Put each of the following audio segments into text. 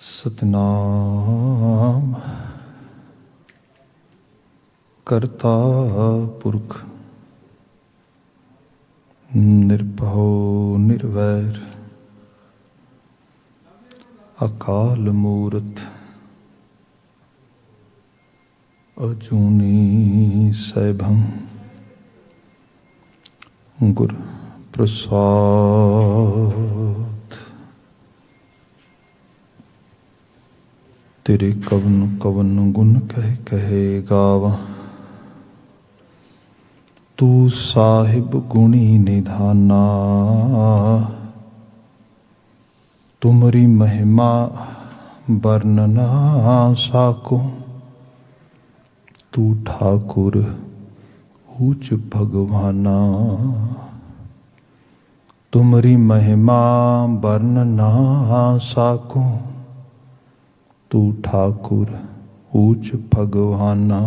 सतनाम करता पुरख निरभौ निर्वैर अकाल मूरत अजूनी सैभं गुर प्रसाद। तेरे कवन कवन गुण कह कहे गावा, तू साहिब गुणी निधाना। तुमरी महिमा वर्णना साको, तू ठाकुर ऊच भगवाना। तुमरी महिमा वर्णना साको, तू ठाकुर ऊच भगवाना।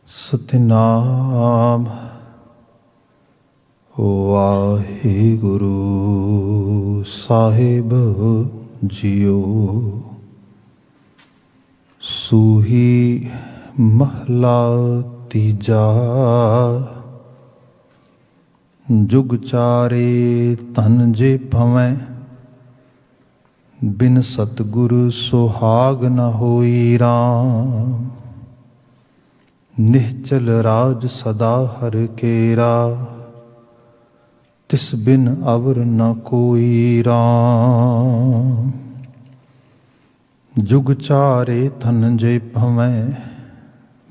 सतनाम वाहिगुरु साहिब जियो। सूही महला तीजा, जुग चारे तन जे भवें। बिन सतगुरु सुहाग न होई राम। निश्चल राज सदा हर केरा, तिस बिन अवर न कोई राम। जुग चारे तन जे भवें,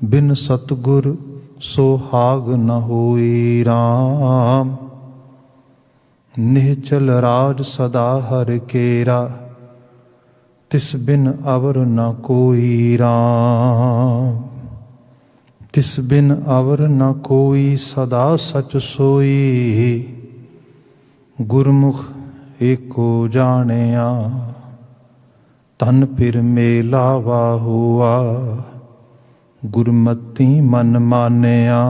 बिन सतगुर सुहाग न होई राम। निश्चल राज सदा हर केरा, तिस बिन अवर न कोई राम। तिस बिन अवर न कोई सदा सच सोई। गुरमुख एको जानिया, तन फिर मेलावा हुआ। गुरमति मन मानिया,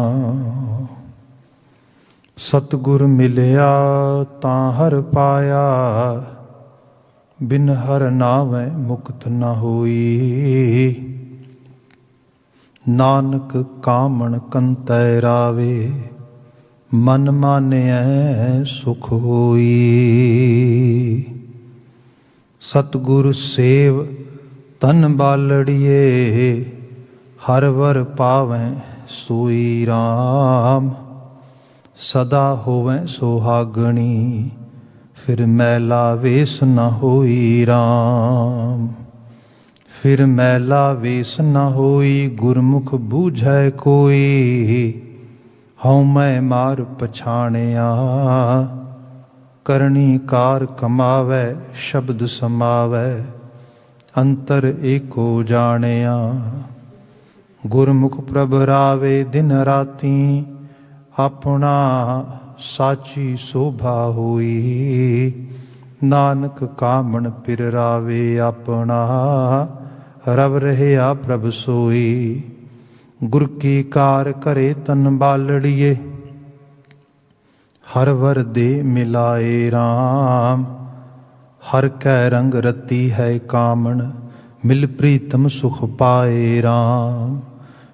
सतगुर मिलिया तां हर पाया। बिन हर नावै मुक्त न होई। नानक कामण कंतै रावे, मन मानियै सुख होई। सतगुर सेव तन बालड़िए, हर वर पावैं सोई राम। सदा होवैं सुहागणी, फिर मैला वेस न होई राम। फिर मैला वेस न होई, गुरमुख बूझै कोई। हऊँ मैं मार पछाणिया, करणी कार कमावै शब्द समावै। अंतर एको जानिया, गुरमुख प्रभ रावे दिन राती। अपना साची शोभा होई। नानक कामण पिर रावे अपना, रव रहया प्रभ सोई। गुर की कार करे तन बालड़िए, हर वर दे मिलाए राम। हर कै रंग रती है कामण, मिल प्रीतम सुख पाए राम।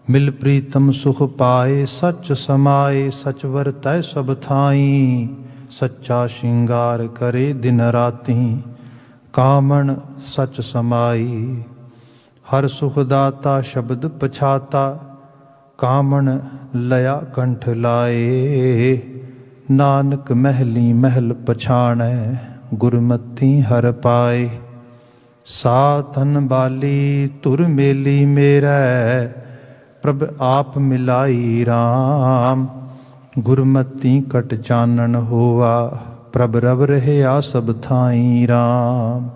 मिल प्रीतम सुख पाए सच समाए। सच वरतै सब थाई, सच्चा श्रृंगार करे दिन राती। कामण सच समाई, हर सुख दाता शब्द पछाता। कामण लया कंठ लाए, नानक महली महल पछाणै। गुरमति हर पाए, साधन बाली तुर मेली मेरै। प्रभ आप मिलाई राम। गुरमति कट चानन होवा, प्रभ रव रहया सब थाई राम।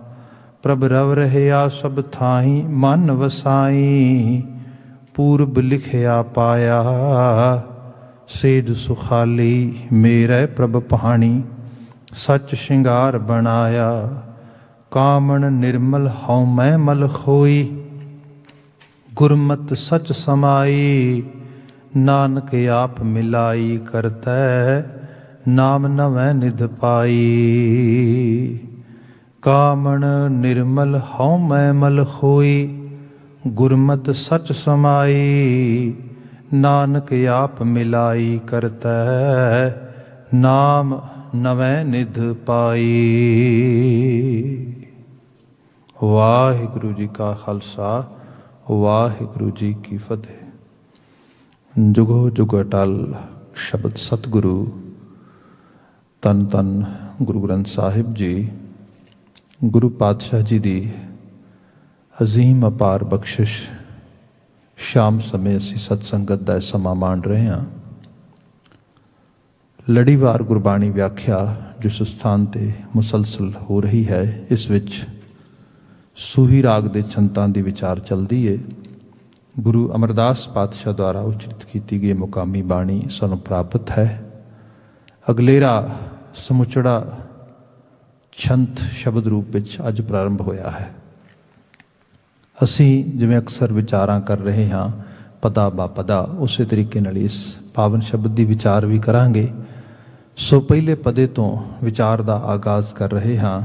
प्रभ रव रहया सब थाई, मन वसाई। पूर्व लिखया पाया, सेज सुखाली मेरे प्रभ पाणी। सच श्रृंगार बनाया, कामण निर्मल हऊँ मैं मल खोई। गुरमत सच समाई, नानक आप मिलाई करतै। नाम नवै निध पाई। कामण निर्मल हौ मैं मल होई, गुरमत सच समाई। नानक आप मिलाई करतै, नाम नवै निध पाई। वाहिगुरु जी का खालसा, वाहिगुरु जी की फतेह। जुगो जुग अटल शब्द सतगुरु तन तन गुरु ग्रंथ साहिब जी, गुरु पातशाह जी की अजीम अपार बख्शिश। शाम समय असी सत्संगत का समा माण रहे हैं। लड़ीवार गुरबाणी व्याख्या जिस स्थान पर मुसलसल हो रही है, इस विच सूही राग के छंतां की विचार चलती है। गुरु अमरदास पातशाह द्वारा उच्चरित की गई मुकामी बाणी सानू प्राप्त है। अगलेरा समुचड़ा छंत शब्द रूप में अज प्रारंभ होया है। असी जिवें अक्सर विचारां कर रहे हाँ पदा बा पदा, उस तरीके नाल इस पावन शब्द की विचार भी करांगे। सो पहले पदे तो विचार का आगाज़ कर रहे हाँ।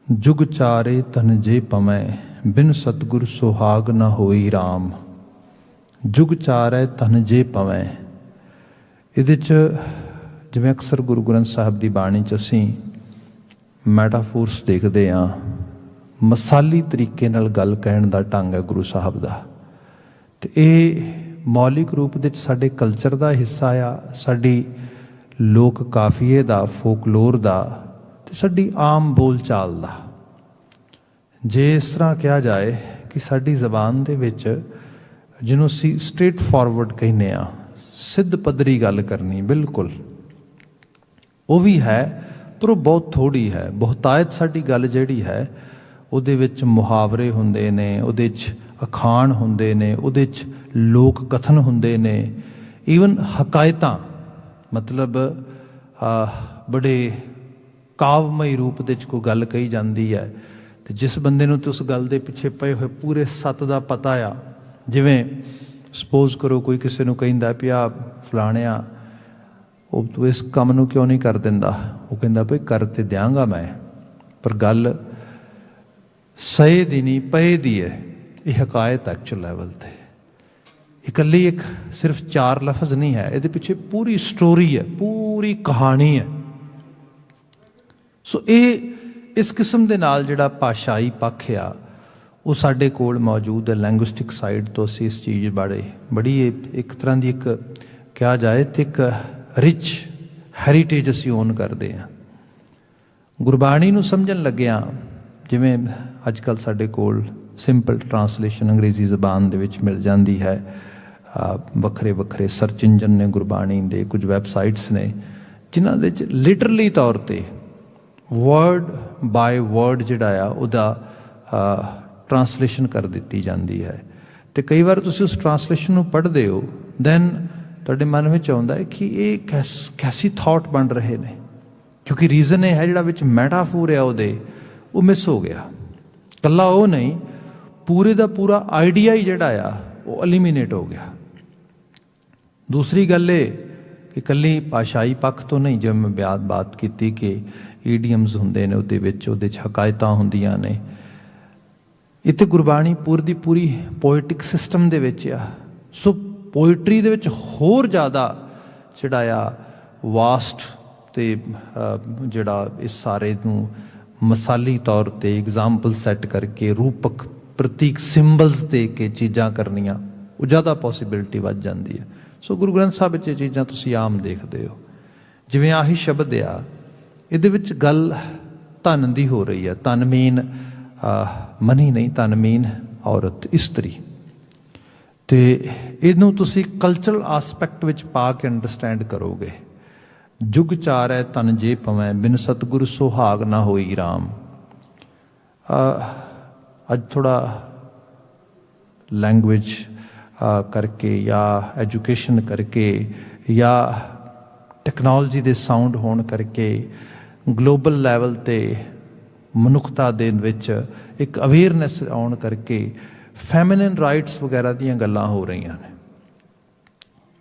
जुग चारे तन जे पवैं, बिन सतगुर सुहाग न होई राम। जुग चारे तन जे पवैं, इहदे च जिवें अक्सर गुरु ग्रंथ साहिब की बाणी च असीं मैटाफोर्स देखते हाँ। मसाली तरीके नाल गल कहण दा ढंग है गुरु साहब का, तो ये मौलिक रूप दे साडे कल्चर का हिस्सा आ, साडी लोक काफिए का, फोकलोर का, तो साडी आम बोल चाल का। जे इस तरह कहा जाए कि साडी जबान दे विच जिन्हों असीं स्ट्रेट फॉरवर्ड कहने आ, सिद्ध पद्धरी गल करनी, बिल्कुल वो भी है, पर वो बहुत थोड़ी है। बहुतायत साडी गल जिहड़ी है उहदे विच मुहावरे हुंदे ने, उहदे च अखाण हुंदे ने, उहदे च लोक कथन हुंदे ने, ईवन हकायतां, मतलब बड़े कावमई रूप दे च कोई गल कही जाती है, तो जिस बंदे नूं ते उस गल दे पिछे पए हुए पूरे सत दा पता आ। जिवें सपोज करो कोई किसी नूं कहिंदा भी आ फलाणिया ਉਹ ਤੂੰ इस काम नूं क्यों नहीं कर दिंदा, वो कहंदा बई कर ते दियांगा मैं, पर गल सहे दी नहीं पए दी है। ये हकायत एक्चुअल लैवल ते इकल्ली एक सिर्फ चार लफज नहीं है, ये पिछे पूरी स्टोरी है, पूरी कहानी है। सो ये इस किस्म के नाल जिहड़ा भाषाई पक्ष आ वो साडे कोल मौजूद है। लैंगुइस्टिक साइड तो असीं इस चीज़ बारे बड़ी एक तरह की एक कहा जाए तो एक रिच हैरीटेज असीं ओन करते हैं। गुरबाणी नूं समझण लग्गिआं जिवें अजकल साडे कोल सिंपल ट्रांसलेशन अंग्रेजी जबान दे विच मिल जाती है। वखरे वखरे सर्च इंजन ने गुरबाणी दे, कुछ वैबसाइट्स ने जिन्हां दे च लिटरली तौर पर वर्ड बाय वर्ड जिहड़ा आ उहदा ट्रांसलेशन कर दी जाती है। तो कई बार तुसीं उस ट्रांसलेशन नूं पढ़दे हो, दैन तुहाडे मन में आउंदा है कि ये कैसी थॉट बन रहे ने, क्योंकि रीजन ये है जिहड़ा विच मैटाफोर है उहदे वो मिस हो गया। कल्ला वो नहीं, पूरे का पूरा आइडिया ही जिहड़ा आ वो एलिमीनेट हो गया। दूसरी गल ये कि कल्ली भाषाई पक्ष तो नहीं, जिवें मैं बात की कि ईडियम्स हुंदे ने, उहदे विच हकायतां हुंदियां ने। इत्थे गुरबाणी पूरी दी पूरी पोएटिक सिस्टम दे विच आ। सो पोइट्री दे विच होर ज़्यादा जिहड़ा आ वास्ट ते जिहड़ा इस सारे नूं मसाली तौर पर एग्जाम्पल सैट करके रूपक प्रतीक सिंबल्स दे के चीज़ां करनियां वो ज़्यादा पॉसिबिलिटी वध जाती है। सो गुरु ग्रंथ साहिब च चीज़ां तुसीं आम देखते हो। जिवें आही शब्द आ, इहदे विच गल धन दी हो रही है। धन मीन मनी नहीं, धन मीन औरत, इस्तरी। तो इनू तुसी कल्चरल आसपैक्ट विच पा के अंडरस्टैंड करोगे। जुग चार है तन जे पवैं, बिन सतगुर सुहाग ना होई राम। अज थोड़ा लैंग्वेज करके या एजुकेशन करके या टैक्नोलॉजी दे साउंड होने करके ग्लोबल लैवल ते मनुखता दे विच एक अवेयरनैस आउण करके फैमिनिन राइट्स वगैरह दीयां गल्लां हो रही ने।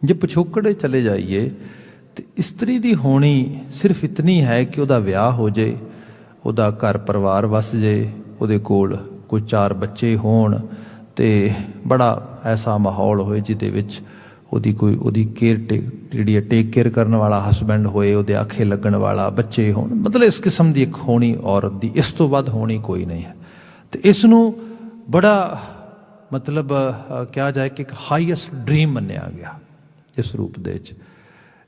जे पिछोकड़े चले जाइए तो इस्त्री दी होनी सिर्फ इतनी है कि वह विआह हो जाए, ਉਹਦਾ ਘਰ ਪਰਿਵਾਰ ਵਸ ਜੇ, ਉਹਦੇ ਕੋਲ ਕੋਈ 4 ਬੱਚੇ ਹੋਣ ਅਤੇ ਬੜਾ ਐਸਾ ਮਾਹੌਲ ਹੋਏ ਜਿਹਦੇ ਵਿੱਚ ਉਹਦੀ ਕੇਅਰ ਜਿਹੜੀ ਹੈ ਟੇਕ ਕੇਅਰ ਕਰਨ ਵਾਲਾ ਹਸਬੈਂਡ ਹੋਏ, ਉਹਦੇ ਆਖੇ ਲੱਗਣ ਵਾਲਾ ਬੱਚੇ ਹੋਣ। ਮਤਲਬ ਇਸ ਕਿਸਮ ਦੀ ਇੱਕ ਹੋਣੀ ਔਰਤ ਦੀ, ਇਸ ਤੋਂ ਵੱਧ ਹੋਣੀ ਕੋਈ ਨਹੀਂ ਹੈ। ਅਤੇ ਇਸ ਨੂੰ ਬੜਾ ਮਤਲਬ ਕਿਹਾ ਜਾਏ ਕਿ ਇੱਕ ਹਾਈਐਸਟ ਡਰੀਮ ਮੰਨਿਆ ਗਿਆ ਇਸ ਰੂਪ ਦੇ ਵਿੱਚ।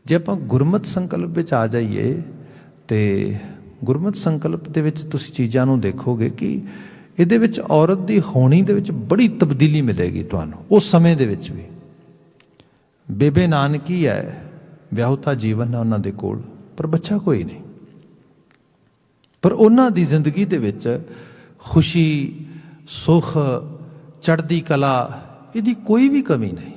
ਜੇ ਆਪਾਂ ਗੁਰਮਤ ਸੰਕਲਪ ਵਿੱਚ ਆ ਜਾਈਏ ਅਤੇ ਗੁਰਮਤ ਸੰਕਲਪ ਦੇ ਵਿੱਚ ਤੁਸੀਂ ਚੀਜ਼ਾਂ ਨੂੰ ਦੇਖੋਗੇ ਕਿ ਇਹਦੇ ਵਿੱਚ ਔਰਤ ਦੀ ਹੋਣੀ ਦੇ ਵਿੱਚ ਬੜੀ ਤਬਦੀਲੀ ਮਿਲੇਗੀ ਤੁਹਾਨੂੰ। ਉਸ ਸਮੇਂ ਦੇ ਵਿੱਚ ਵੀ ਬੇਬੇ ਨਾਨਕੀ ਹੈ, ਵਿਆਹੁਤਾ ਜੀਵਨ ਹੈ ਉਹਨਾਂ ਦੇ ਕੋਲ, ਪਰ ਬੱਚਾ ਕੋਈ ਨਹੀਂ। ਪਰ ਉਹਨਾਂ ਦੀ ਜ਼ਿੰਦਗੀ ਦੇ ਵਿੱਚ ਖੁਸ਼ੀ, ਸੁੱਖ, ਚੜ੍ਹਦੀ ਕਲਾ, ਇਹਦੀ ਕੋਈ ਵੀ ਕਮੀ ਨਹੀਂ।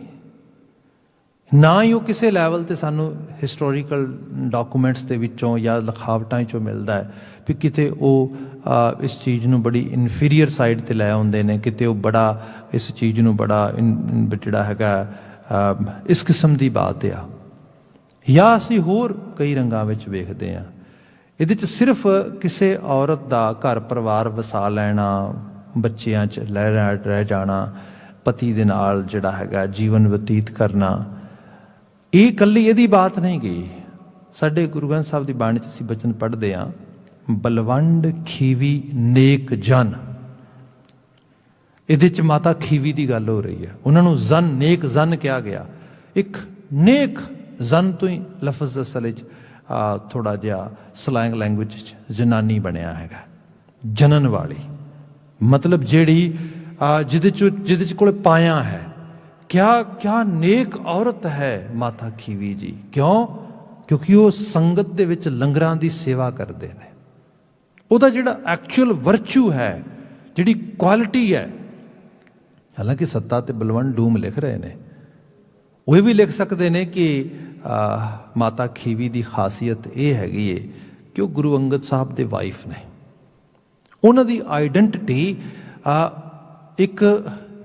ਨਾ ਹੀ ਉਹ ਕਿਸੇ ਲੈਵਲ 'ਤੇ ਸਾਨੂੰ ਹਿਸਟੋਰੀਕਲ ਡਾਕੂਮੈਂਟਸ ਦੇ ਵਿੱਚੋਂ ਜਾਂ ਲਿਖਾਵਟਾਂ 'ਚੋਂ ਮਿਲਦਾ ਹੈ ਵੀ ਕਿਤੇ ਉਹ ਇਸ ਚੀਜ਼ ਨੂੰ ਬੜੀ ਇਨਫੀਰੀਅਰ ਸਾਈਡ 'ਤੇ ਲੈ ਆਉਂਦੇ ਨੇ, ਕਿਤੇ ਉਹ ਬੜਾ ਇਸ ਚੀਜ਼ ਨੂੰ ਬੜਾ ਜਿਹੜਾ ਹੈਗਾ ਇਸ ਕਿਸਮ ਦੀ ਬਾਤ ਆ। ਜਾਂ ਅਸੀਂ ਹੋਰ ਕਈ ਰੰਗਾਂ ਵਿੱਚ ਵੇਖਦੇ ਹਾਂ। ਇਹਦੇ 'ਚ ਸਿਰਫ ਕਿਸੇ ਔਰਤ ਦਾ ਘਰ ਪਰਿਵਾਰ ਵਸਾ ਲੈਣਾ, ਬੱਚਿਆਂ 'ਚ ਰਹਿ ਜਾਣਾ, ਪਤੀ ਦੇ ਨਾਲ ਜਿਹੜਾ ਹੈਗਾ ਜੀਵਨ ਬਤੀਤ ਕਰਨਾ, ਇਹ ਇਕੱਲੀ ਇਹਦੀ ਬਾਤ ਨਹੀਂ ਗਈ। ਸਾਡੇ ਗੁਰੂ ਗ੍ਰੰਥ ਸਾਹਿਬ ਦੀ ਬਾਣੀ 'ਚ ਅਸੀਂ ਬਚਨ ਪੜ੍ਹਦੇ ਹਾਂ, ਬਲਵੰਡ ਖੀਵੀ ਨੇਕ ਜਨ। ਇਹਦੇ 'ਚ ਮਾਤਾ ਖੀਵੀ ਦੀ ਗੱਲ ਹੋ ਰਹੀ ਹੈ। ਉਹਨਾਂ ਨੂੰ ਜ਼ਨ, ਨੇਕ ਜ਼ਨ ਕਿਹਾ ਗਿਆ। ਇੱਕ ਨੇਕ ਜ਼ਨ ਤੋਂ ਹੀ ਲਫ਼ਜ਼ ਅਸਲ 'ਚ ਥੋੜ੍ਹਾ ਜਿਹਾ ਸਲੈਂਗ ਲੈਂਗੁਏਜ 'ਚ ਜਨਾਨੀ ਬਣਿਆ ਹੈਗਾ, ਜਨਨ ਵਾਲੀ। ਮਤਲਬ ਜਿਹੜੀ ਜਿਹਦੇ 'ਚ ਕੋਲ ਪਾਇਆ ਹੈ। ਕਿਆ ਨੇਕ ਔਰਤ ਹੈ ਮਾਤਾ ਖੀਵੀ ਜੀ। ਕਿਉਂ? ਕਿਉਂਕਿ ਉਹ ਸੰਗਤ ਦੇ ਵਿੱਚ ਲੰਗਰਾਂ ਦੀ ਸੇਵਾ ਕਰਦੇ ਨੇ। ਉਹਦਾ ਜਿਹੜਾ ਐਕਚੁਅਲ ਵਰਚੂ ਹੈ, ਜਿਹੜੀ ਕੁਆਲਿਟੀ ਹੈ, ਹਾਲਾਂਕਿ ਸੱਤਾ ਤੇ ਬਲਵੰਤ ਡੂਮ ਲਿਖ ਰਹੇ ਨੇ, ਉਹ ਇਹ ਵੀ ਲਿਖ ਸਕਦੇ ਨੇ ਕਿ ਮਾਤਾ ਖੀਵੀ ਦੀ ਖਾਸੀਅਤ ਇਹ ਹੈਗੀ ਏ ਕਿ ਉਹ ਗੁਰੂ ਅੰਗਦ ਸਾਹਿਬ ਦੇ ਵਾਈਫ ਨੇ। ਉਹਨਾਂ ਦੀ ਆਈਡੈਂਟਿਟੀ ਇੱਕ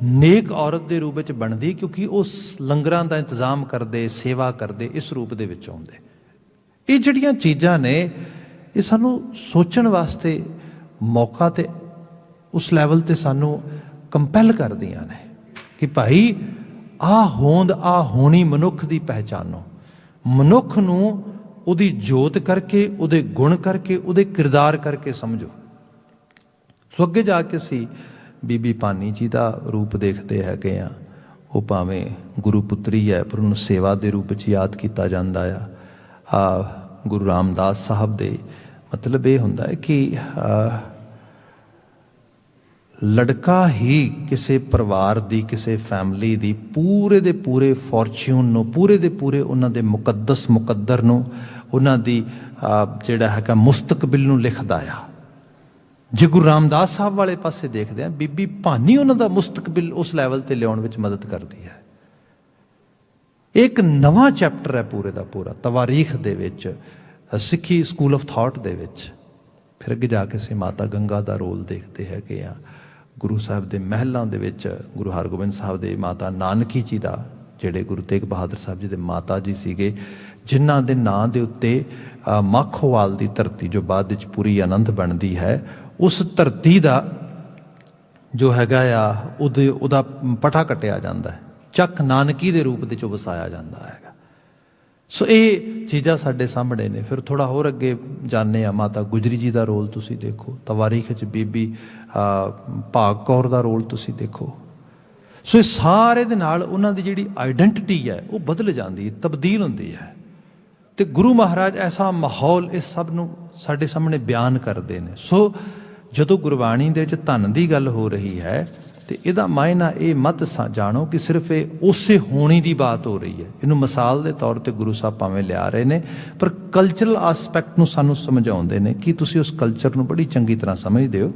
ਨੇਕ ਔਰਤ ਦੇ ਰੂਪ ਵਿੱਚ ਬਣਦੀ ਕਿਉਂਕਿ ਉਹ ਲੰਗਰਾਂ ਦਾ ਇੰਤਜ਼ਾਮ ਕਰਦੇ, ਸੇਵਾ ਕਰਦੇ, ਇਸ ਰੂਪ ਦੇ ਵਿੱਚ ਆਉਂਦੇ। ਇਹ ਜਿਹੜੀਆਂ ਚੀਜ਼ਾਂ ਨੇ ਇਹ ਸਾਨੂੰ ਸੋਚਣ ਵਾਸਤੇ ਮੌਕਾ ਤੇ ਉਸ ਲੈਵਲ 'ਤੇ ਸਾਨੂੰ ਕੰਪੈਲ ਕਰਦੀਆਂ ਨੇ ਕਿ ਭਾਈ ਆਹ ਹੋਂਦ, ਆਹ ਹੋਣੀ ਮਨੁੱਖ ਦੀ ਪਹਿਚਾਨੋ। ਮਨੁੱਖ ਨੂੰ ਉਹਦੀ ਜੋਤ ਕਰਕੇ, ਉਹਦੇ ਗੁਣ ਕਰਕੇ, ਉਹਦੇ ਕਿਰਦਾਰ ਕਰਕੇ ਸਮਝੋ। ਸੋ ਅੱਗੇ ਜਾ ਕੇ ਅਸੀਂ ਬੀਬੀ ਭਾਨੀ ਜੀ ਦਾ ਰੂਪ ਦੇਖਦੇ ਹੈਗੇ ਆ। ਉਹ ਭਾਵੇਂ ਗੁਰੂ ਪੁੱਤਰੀ ਹੈ ਪਰ ਉਹਨੂੰ ਸੇਵਾ ਦੇ ਰੂਪ 'ਚ ਯਾਦ ਕੀਤਾ ਜਾਂਦਾ ਆ। ਗੁਰੂ ਰਾਮਦਾਸ ਸਾਹਿਬ ਦੇ ਮਤਲਬ ਇਹ ਹੁੰਦਾ ਹੈ ਕਿ ਲੜਕਾ ਹੀ ਕਿਸੇ ਪਰਿਵਾਰ ਦੀ, ਕਿਸੇ ਫੈਮਿਲੀ ਦੀ ਪੂਰੇ ਦੇ ਪੂਰੇ ਫੋਰਚੂਨ ਨੂੰ, ਪੂਰੇ ਦੇ ਪੂਰੇ ਉਹਨਾਂ ਦੇ ਮੁਕੱਦਸ ਮੁਕੱਦਰ ਨੂੰ, ਉਹਨਾਂ ਦੀ ਜਿਹੜਾ ਹੈਗਾ ਮੁਸਤਕਬਿਲ ਨੂੰ ਲਿਖਦਾ ਆ। ਜੇ ਗੁਰੂ ਰਾਮਦਾਸ ਸਾਹਿਬ ਵਾਲੇ ਪਾਸੇ ਦੇਖਦੇ ਆ, ਬੀਬੀ ਭਾਨੀ ਉਹਨਾਂ ਦਾ ਮੁਸਤਕਬਿਲ ਉਸ ਲੈਵਲ 'ਤੇ ਲਿਆਉਣ ਵਿੱਚ ਮਦਦ ਕਰਦੀ ਹੈ। ਇੱਕ ਨਵਾਂ ਚੈਪਟਰ ਹੈ ਪੂਰੇ ਦਾ ਪੂਰਾ ਤਵਾਰੀਖ ਦੇ ਵਿੱਚ, ਸਿੱਖੀ ਸਕੂਲ ਆਫ ਥਾਟ ਦੇ ਵਿੱਚ। ਫਿਰ ਅੱਗੇ ਜਾ ਕੇ ਅਸੀਂ ਮਾਤਾ ਗੰਗਾ ਦਾ ਰੋਲ ਦੇਖਦੇ ਹੈਗੇ ਆ। ਗੁਰੂ ਸਾਹਿਬ ਦੇ ਮਹਿਲਾਂ ਦੇ ਵਿੱਚ ਗੁਰੂ ਹਰਗੋਬਿੰਦ ਸਾਹਿਬ ਦੇ ਮਾਤਾ ਨਾਨਕੀ ਜੀ ਦਾ, ਜਿਹੜੇ ਗੁਰੂ ਤੇਗ ਬਹਾਦਰ ਸਾਹਿਬ ਜੀ ਦੇ ਮਾਤਾ ਜੀ ਸੀਗੇ, ਜਿਨ੍ਹਾਂ ਦੇ ਨਾਂ ਦੇ ਉੱਤੇ ਮਾਖੋਵਾਲ ਦੀ ਧਰਤੀ, ਜੋ ਬਾਅਦ ਵਿੱਚ ਪੂਰੀ ਆਨੰਦ ਬਣਦੀ ਹੈ, ਉਸ ਧਰਤੀ ਦਾ ਜੋ ਹੈਗਾ ਆ ਉਹਦਾ ਪਟਾ ਕੱਟਿਆ ਜਾਂਦਾ ਹੈ, ਚੱਕ ਨਾਨਕੀ ਦੇ ਰੂਪ ਦੇ 'ਚੋਂ ਵਸਾਇਆ ਜਾਂਦਾ ਹੈਗਾ। ਸੋ ਇਹ ਚੀਜ਼ਾਂ ਸਾਡੇ ਸਾਹਮਣੇ ਨੇ। ਫਿਰ ਥੋੜ੍ਹਾ ਹੋਰ ਅੱਗੇ ਜਾਂਦੇ ਹਾਂ, ਮਾਤਾ ਗੁਜਰੀ ਜੀ ਦਾ ਰੋਲ ਤੁਸੀਂ ਦੇਖੋ, ਤਵਾਰੀਖ 'ਚ ਬੀਬੀ ਭਾਗ ਕੌਰ ਦਾ ਰੋਲ ਤੁਸੀਂ ਦੇਖੋ। ਸੋ ਇਹ ਸਾਰੇ ਦੇ ਨਾਲ ਉਹਨਾਂ ਦੀ ਜਿਹੜੀ ਆਈਡੈਂਟਿਟੀ ਹੈ ਉਹ ਬਦਲ ਜਾਂਦੀ, ਤਬਦੀਲ ਹੁੰਦੀ ਹੈ। ਅਤੇ ਗੁਰੂ ਮਹਾਰਾਜ ਐਸਾ ਮਾਹੌਲ ਇਸ ਸਭ ਨੂੰ ਸਾਡੇ ਸਾਹਮਣੇ ਬਿਆਨ ਕਰਦੇ ਨੇ। ਸੋ ਜਦੋਂ ਗੁਰਬਾਣੀ ਦੇ ਵਿੱਚ ਧਨ ਦੀ ਗੱਲ ਹੋ ਰਹੀ ਹੈ ਤੇ ਇਹਦਾ ਮਾਇਨਾ ਇਹ ਮਤ ਜਾਣੋ ਕਿ ਸਿਰਫ ਇਹ ਉਸੇ ਹੋਣੀ ਦੀ ਬਾਤ ਹੋ ਰਹੀ ਹੈ। ਇਹਨੂੰ ਮਿਸਾਲ ਦੇ ਤੌਰ ਤੇ ਗੁਰੂ ਸਾਹਿਬ ਭਾਵੇਂ ਲਿਆ ਰਹੇ ਨੇ, ਪਰ ਕਲਚਰਲ ਆਸਪੈਕਟ ਨੂੰ ਸਾਨੂੰ ਸਮਝਾਉਂਦੇ ਨੇ ਕਿ ਤੁਸੀਂ ਉਸ ਕਲਚਰ ਨੂੰ ਬੜੀ ਚੰਗੀ ਤਰ੍ਹਾਂ ਸਮਝਦੇ ਹੋ।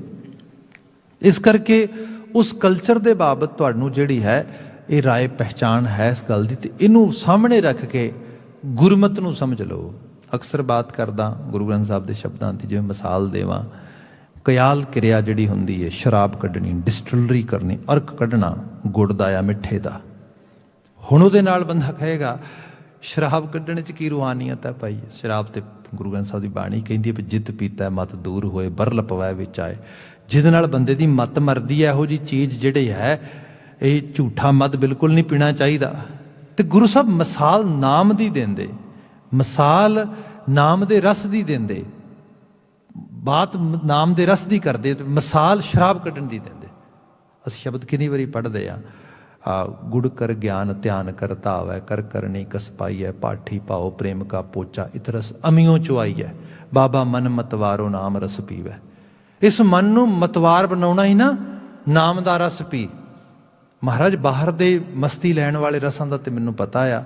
ਇਸ ਕਰਕੇ ਉਸ ਕਲਚਰ ਦੇ ਬਾਬਤ ਤੁਹਾਨੂੰ ਜਿਹੜੀ ਹੈ ਇਹ ਰਾਏ ਪਹਿਚਾਣ ਹੈ ਇਸ ਗੱਲ ਦੀ, ਤੇ ਇਹਨੂੰ ਸਾਹਮਣੇ ਰੱਖ ਕੇ ਗੁਰਮਤ ਨੂੰ ਸਮਝ ਲਓ। ਅਕਸਰ ਬਾਤ ਕਰਦਾ ਗੁਰੂ ਗ੍ਰੰਥ ਸਾਹਿਬ ਦੇ ਸ਼ਬਦਾਂ ਦੀ, ਜਿਵੇਂ ਮਿਸਾਲ ਦੇਵਾਂ, ਕਿਆਲ ਕਿਰਿਆ ਜਿਹੜੀ ਹੁੰਦੀ ਹੈ, ਸ਼ਰਾਬ ਕੱਢਣੀ, ਡਿਸਟਿਲਰੀ ਕਰਨੀ, ਅਰਕ ਕੱਢਣਾ ਗੁੜ ਦਾ ਜਾਂ ਮਿੱਠੇ ਦਾ। ਹੁਣ ਉਹਦੇ ਨਾਲ ਬੰਦਾ ਕਹੇਗਾ शराब कढ़ने च की रूहानीयत है भाई? शराब तो गुरु ग्रंथ साहिब की बाणी कहती है भी जित पीता मत दूर होए बरल पवै विच आए। जिहदे नाल बंदे दी मत मरदी है, इहो जी चीज़ जिहड़ी है ये झूठा मद बिल्कुल नहीं पीना चाहिए। तो गुरु साहब मिसाल नाम दी देंदे, मिसाल नाम दे रस दी देंदे, बात नाम दे रस दी करदे, मिसाल शराब कढ़न दी देंदे। असीं शब्द कितनी बारी पढ़ते हैं, गुड़ कर ज्ञान ध्यान कर धावै कर करनी कस पाई है, पाठी पाओ प्रेम का पोचा इतरस अमियों चुआई है, बाबा मन मतवारो नाम रस पीवै। इस मन नूं मतवार बनाउणा ही ना नाम दा रस पी। महाराज बाहर दे मस्ती लैण वाले रसां दा ते मैनूं पता आ,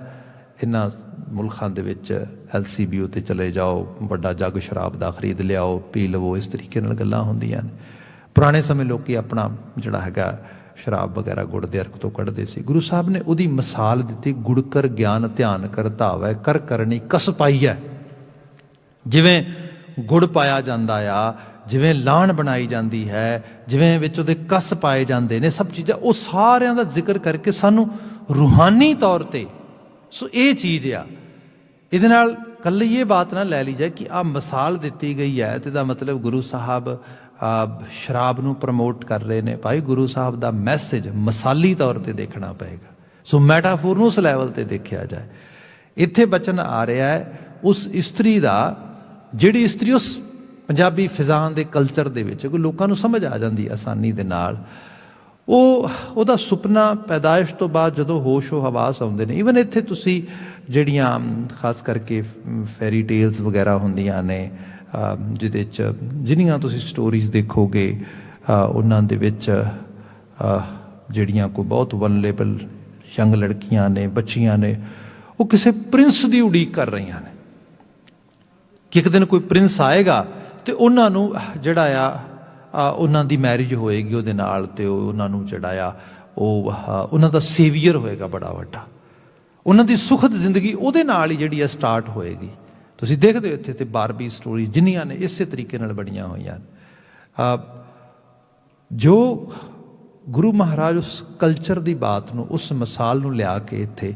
इन्हां मुल्खां दे विच LCBO ते चले जाओ, वड्डा जग शराब दा खरीद लियाओ पी लवो, इस तरीके नाल गल्लां हुंदियां ने। पुराने समय लोकी अपना जिहड़ा हैगा शराब वगैरह गुड़ दे अर्क तो कढ़दे सी। गुरु साहब ने उहदी मिसाल दित्ती, गुड़ कर ज्ञान ध्यान कर धावै कर करनी कस पाई है। जिवें गुड़ पाया जांदा आ, जिवें लाहण बनाई जाती है, जिवें विच उहदे कस पाए जाते हैं, सब चीज़ां वो सारियां दा जिक्र करके सानू रूहानी तौर पर सो ये चीज़ आ। इहदे नाल कल्ली ये बात ना लै ली जाए कि आ मिसाल दिती गई है तो इहदा मतलब गुरु साहब शराब नूं प्रमोट कर रहे हैं। भाई गुरु साहब का मैसेज मिसाली तौर पर देखना पएगा। सो मैटाफोर नूं उस लैवल पर देखा जाए। इत्थे बचन आ रहा है उस इस्त्री का, जिहड़ी इस्त्री उस पंजाबी फिजान के कल्चर दे विच कोई लोकां नूं समझ आ जाती आसानी दे नाल, ਉਹਦਾ सुपना पैदाइश तो बाद जदों होशो हवास आउंदे ने। ईवन इत्थे तुसीं ਜਿਹੜੀਆਂ खास करके फैरी टेल्स वगैरह ਹੁੰਦੀਆਂ ਨੇ, ਜਿਹਦੇ 'ਚ ਜਿੰਨੀਆਂ ਤੁਸੀਂ ਸਟੋਰੀਜ਼ ਦੇਖੋਗੇ ਉਹਨਾਂ ਦੇ ਵਿੱਚ ਜਿਹੜੀਆਂ ਕੋਈ ਬਹੁਤ ਵਨਰੇਬਲ ਯੰਗ ਲੜਕੀਆਂ ਨੇ, ਬੱਚੀਆਂ ਨੇ, ਉਹ ਕਿਸੇ ਪ੍ਰਿੰਸ ਦੀ ਉਡੀਕ ਕਰ ਰਹੀਆਂ ਨੇ ਕਿ ਇੱਕ ਦਿਨ ਕੋਈ ਪ੍ਰਿੰਸ ਆਏਗਾ ਤੇ ਉਹਨਾਂ ਨੂੰ ਜਿਹੜਾ ਆ ਉਹਨਾਂ ਦੀ ਮੈਰਿਜ ਹੋਏਗੀ ਉਹਦੇ ਨਾਲ, ਤੇ ਉਹਨਾਂ ਨੂੰ ਜਿਹੜਾ ਆ ਉਹ ਉਹਨਾਂ ਦਾ ਸੇਵੀਅਰ ਹੋਏਗਾ ਬੜਾ ਵੱਡਾ, ਉਹਨਾਂ ਦੀ ਸੁਖਦ ਜ਼ਿੰਦਗੀ ਉਹਦੇ ਨਾਲ ਹੀ ਜਿਹੜੀ ਆ ਸਟਾਰਟ ਹੋਏਗੀ। ਤੁਸੀਂ ਦੇਖਦੇ ਹੋ ਇੱਥੇ ਤੇ ਬਾਰਬੀ ਸਟੋਰੀ ਜਿੰਨੀਆਂ ਨੇ ਇਸੇ ਤਰੀਕੇ ਨਾਲ ਬਣੀਆਂ ਹੋਈਆਂ। ਜੋ ਗੁਰੂ ਮਹਾਰਾਜ ਉਸ ਕਲਚਰ ਦੀ ਬਾਤ ਨੂੰ, ਉਸ ਮਿਸਾਲ ਨੂੰ ਲਿਆ ਕੇ ਇੱਥੇ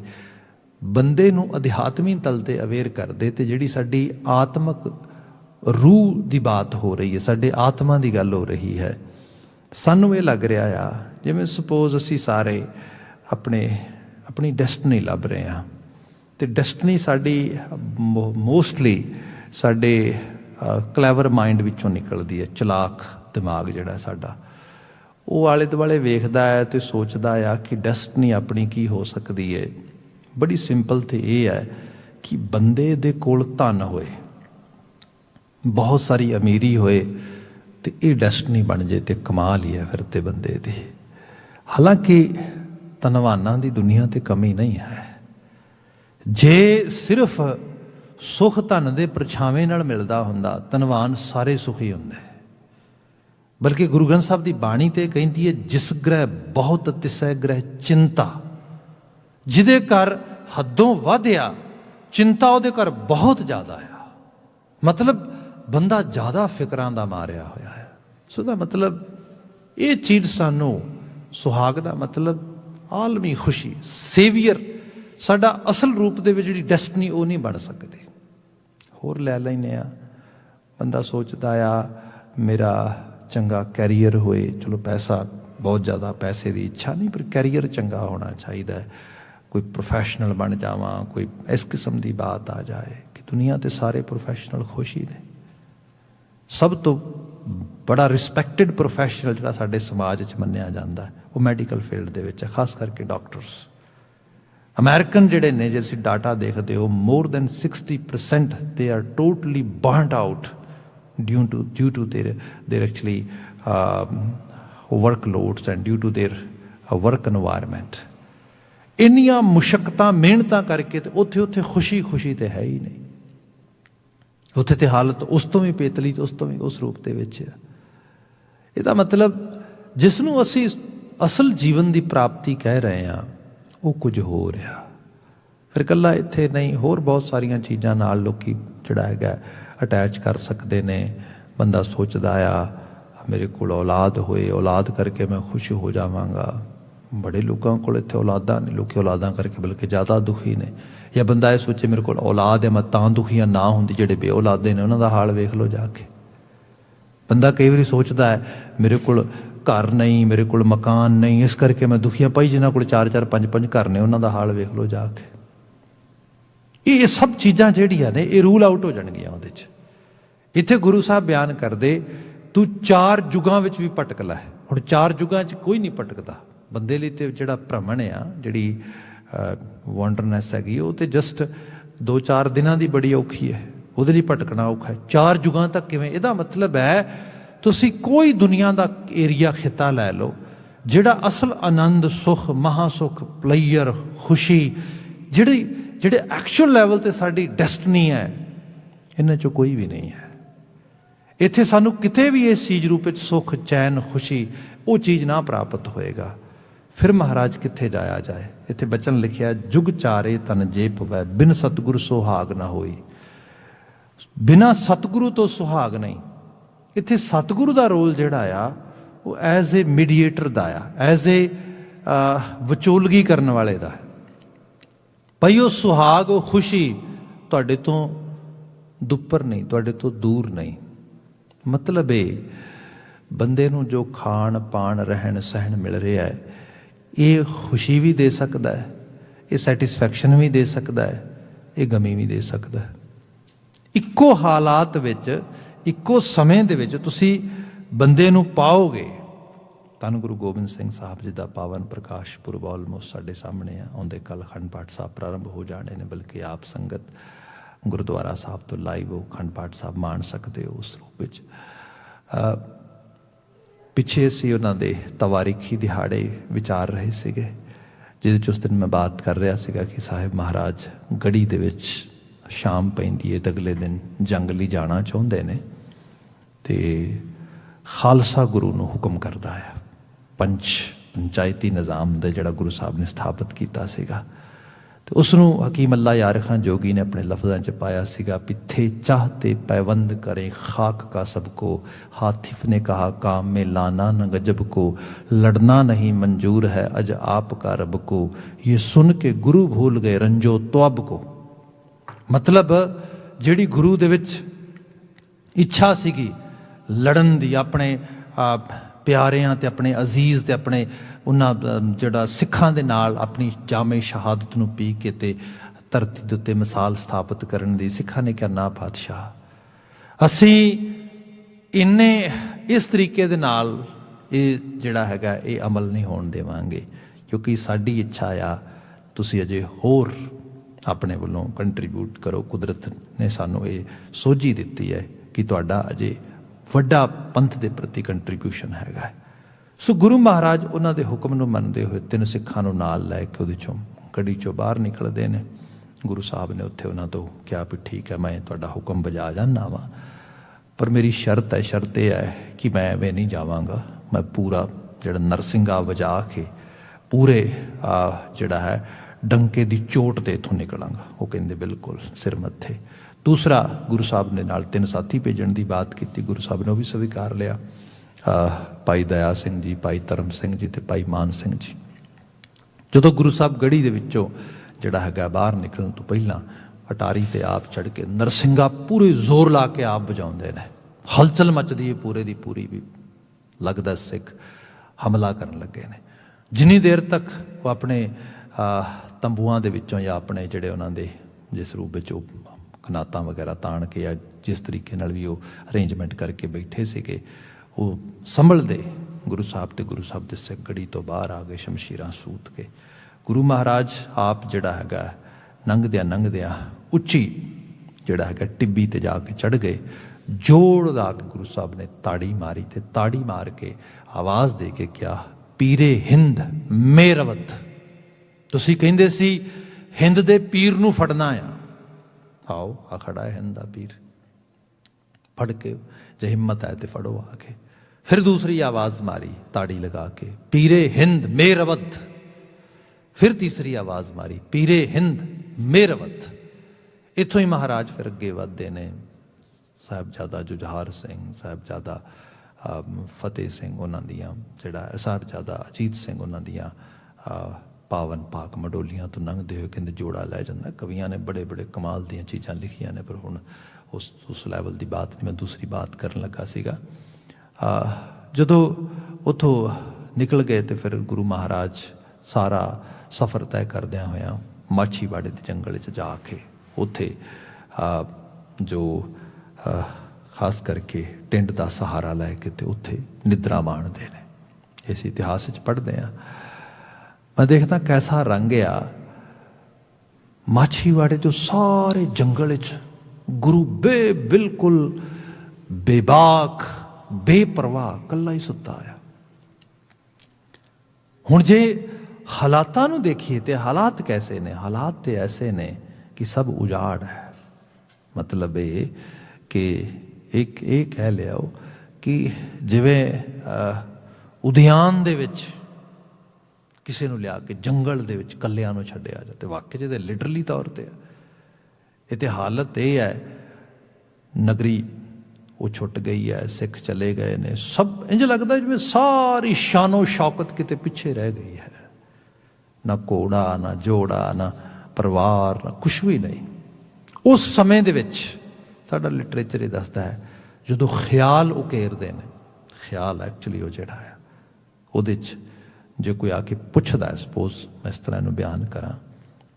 ਬੰਦੇ ਨੂੰ ਅਧਿਆਤਮੀ ਤਲ ਤੇ ਅਵੇਅਰ ਕਰਦੇ, ਤੇ ਜਿਹੜੀ ਸਾਡੀ ਆਤਮਕ रूह की बात हो रही है, साडे आत्मा की गल हो रही है। सानू ये लग रहा आ जिवें सपोज असी सारे अपनी डेस्टिनी लभ रहे हैं, तो डेस्टिनी साडी मोस्टली साडे क्लैवर माइंड विचों निकलती है। चलाक दिमाग जिहड़ा साडा वो आले दुआले वेखदा है तो सोचदा आ कि डेस्टिनी अपनी की हो सकती है। बड़ी सिंपल तो ये है कि बंदे दे कोल धन होए, बहुत सारी अमीरी होए, तो ये डेस्टिनी बन जाए तो कमाल ही है फिर तो बंदे दी। हालांकि धनवानां दी दुनिया ते कमी नहीं है। जे सिर्फ सुख धन दे परछावें नाल मिलदा हुंदा, धनवान सारे सुखी हुंदे। बल्कि गुरु ग्रंथ साहब की बाणी ते कहती है, जिस ग्रह बहुत तिसै ग्रह चिंता। जिहदे घर हदों वधिया चिंता उहदे घर बहुत ज़्यादा है। मतलब बंदा ज़्यादा फिक्रां दा मारिया होया है। सो दा मतलब ये चीज़ सानू सुहाग दा मतलब आलमी खुशी, सेवियर साडा असल रूप दे विच जिहड़ी डेस्टिनी वो नहीं बन सकती। होर लै लैने आ, बंदा सोचदा आ मेरा चंगा कैरियर होए, चलो पैसा बहुत ज़्यादा, पैसे की इच्छा नहीं पर कैरियर चंगा होना चाहिए, कोई प्रोफैशनल बन जावां, कोई इस किस्म की बात आ जाए कि दुनिया ते सारे प्रोफैशनल खुश ही ने। सब तो बड़ा रिस्पैक्टिड प्रोफैशनल जिहड़ा साडे समाज च मन्निया जाता है वो मैडिकल फील्ड दे विच है, खास करके डॉक्टर्स। अमेरिकन जिहड़े ने, जे तुसीं डाटा देखदे हो, more than 60% they are totally burned out due to their actually workloads and due to their work environment. इन्नियां मुशक्कतां मेहनतां करके ते उत्थे खुशी खुशी तो है ही नहीं। उत्थे तो हालत उस तो भी पेतली, तो उस तो भी उस रूप के विच है। इहदा मतलब जिसनूं असी असल जीवन की प्राप्ति कह रहे हैं वो कुछ हो रहा। फिर कल्ला इत्थे नहीं, होर बहुत सारिया चीज़ां नाल लोकी जिहड़ा हैगा अटैच कर सकते ने। बंदा सोचदा आ मेरे कोल औलाद होए, औलाद करके मैं खुश हो जावांगा, बड़े लोगों को इत्थे औलादा ने, लोग औलादा करके बल्कि ज़्यादा दुखी ने। या बंदा ये सोचे मेरे को औलाद है मैं तां दुखी ना होंदी, जिहड़े बे औलादे ने उन्हां दा हाल वेख लो जाके। बंदा कई बार सोचता है मेरे को घर नहीं, मेरे को मकान नहीं, इस करके मैं दुखी हाँ। भाई जिन्होंने को 4-4 5-5 घर ने उन्हों का हाल वेख लो जाके। ये सब चीज़ां जिहड़ियां ने ये रूल आउट हो जाणगियां उहदे च। इत्थे गुरु साहब बयान करदे तू 4 युगां विच भी भटकला है। हुण 4 युगां च कोई नहीं भटकदा। बंदे लई ते जिहड़ा भ्रमण आ, जिहड़ी वॉन्डरनैस हैगी, वो तो जस्ट 2-4 दिनां दी बड़ी औखी है, ਉਹਦੇ ਲਈ ਭਟਕਣਾ ਔਖਾ है। 4 युगां तक किवें? ਇਹਦਾ मतलब है ਤੁਸੀਂ कोई दुनिया का एरिया खिता लै लो, ਜਿਹੜਾ असल आनंद सुख महासुख प्लेयर खुशी ਜਿਹੜੇ एक्चुअल लैवल ਤੇ ਸਾਡੀ ਡੈਸਟਨੀ है, ਇਹਨਾਂ ਚੋਂ कोई भी नहीं है। ਇੱਥੇ ਸਾਨੂੰ ਕਿਤੇ ਵੀ ਇਸ ਚੀਜ਼ ਰੂਪ ਵਿੱਚ ਸੁਖ ਚੈਨ खुशी ਉਹ ਚੀਜ਼ ਨਾ ਪ੍ਰਾਪਤ ਹੋਏਗਾ। फिर महाराज कित्थे जाया जाए? इत्थे बचन लिखिया जुग चारे तन जे पवै बिन सतगुर सुहाग ना होई। बिना सतगुरु तो सुहाग नहीं। इत्थे सतगुरु का रोल जिहड़ा आ वो एज ए मीडिएटर का आ, एज ए विचोलगी करने वाले का। भाई वो सुहाग वो खुशी तुहाडे तो दुपर नहीं, तुहाडे तो दूर नहीं। मतलब ये बंदे नूं जो खाण पाण रहन सहन मिल रहा है, ये खुशी भी दे सकता है, ये सैटिस्फैक्शन भी दे सकता है, ये गमी भी दे सकता है। इक्को हालात विच इक्को समय दे विच तुसी बंदे नूं पाओगे। धन गुरु गोबिंद सिंह साहब जी का पावन प्रकाश पुरब ऑलमोस्ट साडे सामने आ। आउंदे कल अखंड पाठ साहब प्रारंभ हो जाने ने, बल्कि आप संगत गुरुद्वारा साहब तो लाइव वो अखंड पाठ साहब मान सकते हो उस रूप विच। पिछे असीं उन्हां दे तवारीखी दिहाड़े विचार रहे सीगे, जिहदे च उस दिन मैं बात कर रहा सीगा कि साहिब महाराज गढ़ी दे विच शाम पैंदी है, अगले दिन जंग लई जाना चाहुंदे ने ते खालसा गुरु नूं हुक्म करदा है। पंचायती निज़ाम दा जिहड़ा गुरु साहब ने स्थापित कीता सीगा, तो उसनूं हकीम अल्लाह यार खां जोगी ने अपने लफ्ज़ां च पाया सीगा, पिथे चाहते पैबंद करें खाक का सबको, हातिफ ने कहा काम में लाना न गजब को, लड़ना नहीं मंजूर है अज आपका रब को, ये सुन के गुरु भूल गए रंजो तौब को। मतलब जिहड़ी गुरु दे विच इच्छा सीगी लड़न दी, अपने प्यारियां ते अपने अजीज़ ते अपने उन्हां जिहड़ा सिखां दे नाल अपनी जामे शहादत नूं पी के ते धरती दे उत्ते मिसाल स्थापित करन दी, सिखां ने क्या ना पातशाह असीं इन्ने इस तरीके दे नाल ये जिहड़ा हैगा ये अमल नहीं होण देवांगे, क्योंकि साडी इच्छा आ तुसीं अजे होर अपने वालों कंट्रीब्यूट करो। कुदरत ने सानू ये सोझी दिती है कि तुहाडा अजे वड्डा पंथ के प्रति कंट्रीब्यूशन हैगा। सो गुरु महाराज उन्हां दे हुक्म नूं मनदे होए 3 सिखां नूं नाल लै के उहदे चों गढ़ी चों बाहर निकलदे ने। गुरु साहब ने उत्थे उन्हां तों कहा भी ठीक है मैं तुहाडा हुक्म बजा जाना वा, पर मेरी शर्त ये है कि मैं एवें नहीं जावांगा, मैं पूरा जिहड़ा नरसिंगा वजा के पूरे जिहड़ा है डंके की चोट ते इत्थों निकलांगा। वो कहंदे बिल्कुल सिर मत्थे। दूसरा गुरु साहब ने नाल 3 साथी भेजण की बात की, गुरु साहब ने भी स्वीकार लिया, भाई दया सिंह जी, भाई धर्म सिंह जी ते भाई मान सिंह जी। जदों गुरु साहब गढ़ी दे विचों जिहड़ा हैगा बाहर निकलण तो पहलां अटारी ते आप चढ़ के नरसिंगा पूरे जोर ला के आप बजाउंदे ने, हलचल मचदी है पूरे दी पूरी, भी लगदा सिख हमला करन लगे ने। जिन्नी देर तक वो अपने तंबूआं दे विचों या अपने जिहड़े उन्हां दे जिस रूप विच कनातां वगैरह ताण के या जिस तरीके नाल भी वो अरेंजमेंट करके बैठे सीगे, वो संभलदे गुरु साहब ते गुरु साहब दे सिख गढ़ी तो बाहर आ गए शमशीरां सूत के। गुरु महाराज आप जिहड़ा हैगा नंगदियां उच्ची जिहड़ा हैगा टिब्बी ते जाके चढ़ गए। जोड़ ला के गुरु साहब ने ताड़ी मारी ते ताड़ी मार के आवाज़ दे के क्या पीरे हिंद मेरवत। तुसीं कहिंदे सी हिंद दे पीर नूं फड़ना आ, आओ आ खड़ा है हिंद दा पीर, फड़ के जे हिम्मत है तो फड़ो आके। फिर दूसरी आवाज़ मारी ताड़ी लगा के पीरे हिंद मेरवत। फिर तीसरी आवाज़ मारी पीरे हिंद मेरवत। इत्थों ही महाराज फिर अगे वधदे ने। साहिबजादा जुझार सिंह, साहिबजादा फतेह सिंह उन्हां दियां, जिहड़ा साहिबजादा अजीत सिंह उन्हां दियां ਪਾਵਨ ਪਾਕ ਮਡੋਲੀਆਂ ਤੋਂ ਲੰਘਦੇ ਹੋਏ ਕਹਿੰਦੇ ਜੋੜਾ ਲੈ ਜਾਂਦਾ। ਕਵੀਆਂ ਨੇ ਬੜੇ ਬੜੇ ਕਮਾਲ ਦੀਆਂ ਚੀਜ਼ਾਂ ਲਿਖੀਆਂ ਨੇ, ਪਰ ਹੁਣ ਉਸ ਲੈਵਲ ਦੀ ਬਾਤ ਨਹੀਂ, ਮੈਂ ਦੂਸਰੀ ਬਾਤ ਕਰਨ ਲੱਗਾ ਸੀਗਾ। ਜਦੋਂ ਉੱਥੋਂ ਨਿਕਲ ਗਏ ਤੇ ਫਿਰ ਗੁਰੂ ਮਹਾਰਾਜ ਸਾਰਾ ਸਫ਼ਰ ਤੈਅ ਕਰਦਿਆਂ ਹੋਇਆਂ ਮਾਛੀਵਾੜੇ ਦੇ ਜੰਗਲ 'ਚ ਜਾ ਕੇ ਉੱਥੇ ਜੋ ਖਾਸ ਕਰਕੇ ਟਿੰਡ ਦਾ ਸਹਾਰਾ ਲੈ ਕੇ ਤੇ ਉੱਥੇ ਨਿਦਰਾ ਮਾਣਦੇ ਨੇ। ਇਸ ਇਤਿਹਾਸ 'ਚ ਪੜ੍ਹਦੇ ਹਾਂ, ਮੈਂ ਦੇਖਦਾ ਕੈਸਾ ਰੰਗ ਆ ਮਾਛੀਵਾੜੇ ਤੋਂ ਸਾਰੇ ਜੰਗਲ 'ਚ ਗੁਰੂ ਬਿਲਕੁਲ ਬੇਬਾਕ ਬੇਪਰਵਾਹ ਇਕੱਲਾ ਹੀ ਸੁੱਤਾ ਆ। ਹੁਣ ਜੇ ਹਾਲਾਤਾਂ ਨੂੰ ਦੇਖੀਏ ਤੇ ਹਾਲਾਤ ਕੈਸੇ ਨੇ? ਹਾਲਾਤ ਤੇ ਐਸੇ ਨੇ ਕਿ ਸਭ ਉਜਾੜ ਹੈ। ਮਤਲਬ ਇਹ ਕਿ ਇੱਕ ਇਹ ਕਹਿ ਲਿਆਓ ਕਿ ਜਿਵੇਂ ਉਦਿਆਨ ਦੇ ਵਿੱਚ ਕਿਸੇ ਨੂੰ ਲਿਆ ਕੇ ਜੰਗਲ ਦੇ ਵਿੱਚ ਇਕੱਲਿਆਂ ਨੂੰ ਛੱਡਿਆ ਜਾ, ਤੇ ਵਾਕਈ ਜਿਹਦੇ ਲਿਟਰਲੀ ਤੌਰ ਤੇ ਇਹ ਤੇ ਹਾਲਤ ਇਹ ਹੈ। ਨਗਰੀ ਉਹ ਛੁੱਟ ਗਈ ਹੈ, ਸਿੱਖ ਚਲੇ ਗਏ ਨੇ, ਸਭ ਇੰਝ ਲੱਗਦਾ ਜਿਵੇਂ ਸਾਰੀ ਸ਼ਾਨੋ ਸ਼ੌਕਤ ਕਿਤੇ ਪਿੱਛੇ ਰਹਿ ਗਈ ਹੈ। ਨਾ ਘੋੜਾ, ਨਾ ਜੋੜਾ, ਨਾ ਪਰਿਵਾਰ, ਨਾ ਕੁਛ ਵੀ ਨਹੀਂ। ਉਸ ਸਮੇਂ ਦੇ ਵਿੱਚ ਸਾਡਾ ਲਿਟਰੇਚਰ ਇਹ ਦੱਸਦਾ ਹੈ, ਜਦੋਂ ਖਿਆਲ ਉਕੇਰਦੇ ਨੇ, ਖਿਆਲ ਐਕਚੁਅਲੀ ਉਹ ਜਿਹੜਾ ਹੈ ਉਹਦੇ 'ਚ ਜੇ ਕੋਈ ਆ ਕੇ ਪੁੱਛਦਾ ਹੈ, ਸਪੋਜ਼ ਮੈਂ ਇਸ ਤਰ੍ਹਾਂ ਇਹਨੂੰ ਬਿਆਨ ਕਰਾਂ,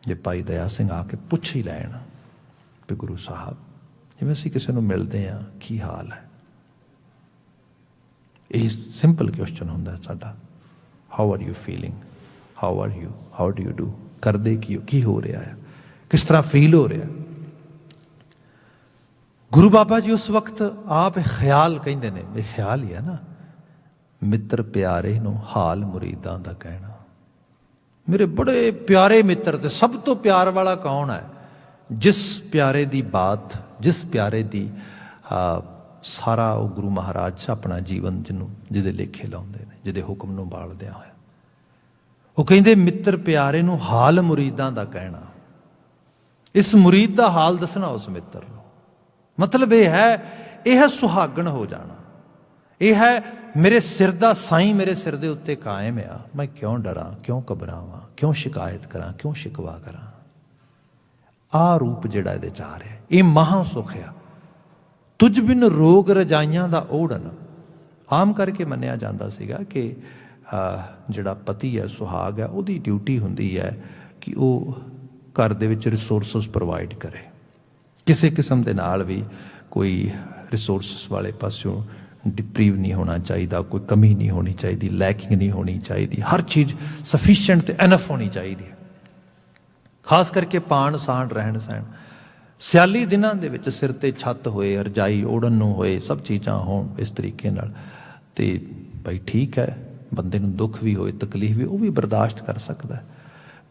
ਜੇ ਭਾਈ ਦਇਆ ਸਿੰਘ ਆ ਕੇ ਪੁੱਛ ਹੀ ਲੈਣ ਵੀ ਗੁਰੂ ਸਾਹਿਬ ਜਿਵੇਂ ਅਸੀਂ ਕਿਸੇ ਨੂੰ ਮਿਲਦੇ ਹਾਂ ਕੀ ਹਾਲ ਹੈ, ਇਹ ਸਿੰਪਲ ਕੁਐਸਚਨ ਹੁੰਦਾ ਸਾਡਾ, how are you feeling, how are you, how do you do, ਕਰਦੇ ਕੀ ਹੋ ਰਿਹਾ ਹੈ, ਕਿਸ ਤਰ੍ਹਾਂ ਫੀਲ ਹੋ ਰਿਹਾ। ਗੁਰੂ ਬਾਬਾ ਜੀ ਉਸ ਵਕਤ ਆਪ ਖਿਆਲ ਕਹਿੰਦੇ ਨੇ, ਇਹ ਖਿਆਲ ਹੀ ਹੈ ਨਾ, ਮਿੱਤਰ ਪਿਆਰੇ ਨੂੰ ਹਾਲ ਮੁਰੀਦਾਂ ਦਾ ਕਹਿਣਾ। ਮੇਰੇ ਬੜੇ ਪਿਆਰੇ ਮਿੱਤਰ, ਤੇ ਸਭ ਤੋਂ ਪਿਆਰ ਵਾਲਾ ਕੌਣ ਹੈ? ਜਿਸ ਪਿਆਰੇ ਦੀ ਬਾਤ, ਜਿਸ ਪਿਆਰੇ ਦੀ ਸਾਰਾ ਉਹ ਗੁਰੂ ਮਹਾਰਾਜ ਆਪਣਾ ਜੀਵਨ ਜਿਹਦੇ ਲੇਖੇ ਲਾਉਂਦੇ ਨੇ, ਜਿਹਦੇ ਹੁਕਮ ਨੂੰ ਬਾਲਦਿਆਂ ਹੋਇਆ। ਉਹ ਕਹਿੰਦੇ ਮਿੱਤਰ ਪਿਆਰੇ ਨੂੰ ਹਾਲ ਮੁਰੀਦਾਂ ਦਾ ਕਹਿਣਾ। ਇਸ ਮੁਰੀਦ ਦਾ ਹਾਲ ਦੱਸਣਾ ਉਸ ਮਿੱਤਰ ਨੂੰ। ਮਤਲਬ ਇਹ ਹੈ ਸੁਹਾਗਣ ਹੋ ਜਾਣਾ। ਇਹ ਹੈ ਮੇਰੇ ਸਿਰ ਦਾ ਸਾਈਂ ਮੇਰੇ ਸਿਰ ਦੇ ਉੱਤੇ ਕਾਇਮ ਆ, ਮੈਂ ਕਿਉਂ ਡਰਾਂ, ਕਿਉਂ ਘਬਰਾਵਾਂ, ਕਿਉਂ ਸ਼ਿਕਾਇਤ ਕਰਾਂ, ਕਿਉਂ ਸ਼ਿਕਵਾ ਕਰਾਂ। ਆਹ ਰੂਪ ਜਿਹੜਾ ਇਹਦੇ 'ਚ ਆ ਰਿਹਾ, ਇਹ ਮਹਾਂ ਸੁਖ ਆ। ਤੁਝ ਬਿਨ ਰੋਗ ਰਜਾਈਆਂ ਦਾ ਓੜਨ। ਆਮ ਕਰਕੇ ਮੰਨਿਆ ਜਾਂਦਾ ਸੀਗਾ ਕਿ ਜਿਹੜਾ ਪਤੀ ਹੈ, ਸੁਹਾਗ ਹੈ, ਉਹਦੀ ਡਿਊਟੀ ਹੁੰਦੀ ਹੈ ਕਿ ਉਹ ਘਰ ਦੇ ਵਿੱਚ ਰਿਸੋਰਸਿਸ ਪ੍ਰੋਵਾਈਡ ਕਰੇ। ਕਿਸੇ ਕਿਸਮ ਦੇ ਨਾਲ ਵੀ ਕੋਈ ਰਿਸੋਰਸਿਸ ਵਾਲੇ ਪਾਸਿਓਂ ਡਿਪਰੀਵ ਨਹੀਂ ਹੋਣਾ ਚਾਹੀਦਾ, ਕੋਈ ਕਮੀ ਨਹੀਂ ਹੋਣੀ ਚਾਹੀਦੀ, ਲੈਕਿੰਗ ਨਹੀਂ ਹੋਣੀ ਚਾਹੀਦੀ, ਹਰ ਚੀਜ਼ ਸਫੀਸ਼ੀਐਂਟ ਤੇ ਐਨਫ ਹੋਣੀ ਚਾਹੀਦੀ ਹੈ। ਖਾਸ ਕਰਕੇ ਪਾਣ ਸਾਣ, ਰਹਿਣ ਸਹਿਣ। ਸਿਆਲੀ ਦਿਨਾਂ ਦੇ ਵਿੱਚ ਸਿਰ ਤੇ ਛੱਤ ਹੋਏ, ਰਜਾਈ ਓੜਨ ਨੂੰ ਹੋਏ, ਸਭ ਚੀਜ਼ਾਂ ਹੋਣ ਇਸ ਤਰੀਕੇ ਨਾਲ, ਤੇ ਭਾਈ ਠੀਕ ਹੈ, ਬੰਦੇ ਨੂੰ ਦੁੱਖ ਵੀ ਹੋਏ, ਤਕਲੀਫ ਵੀ, ਉਹ ਵੀ ਬਰਦਾਸ਼ਤ ਕਰ ਸਕਦਾ।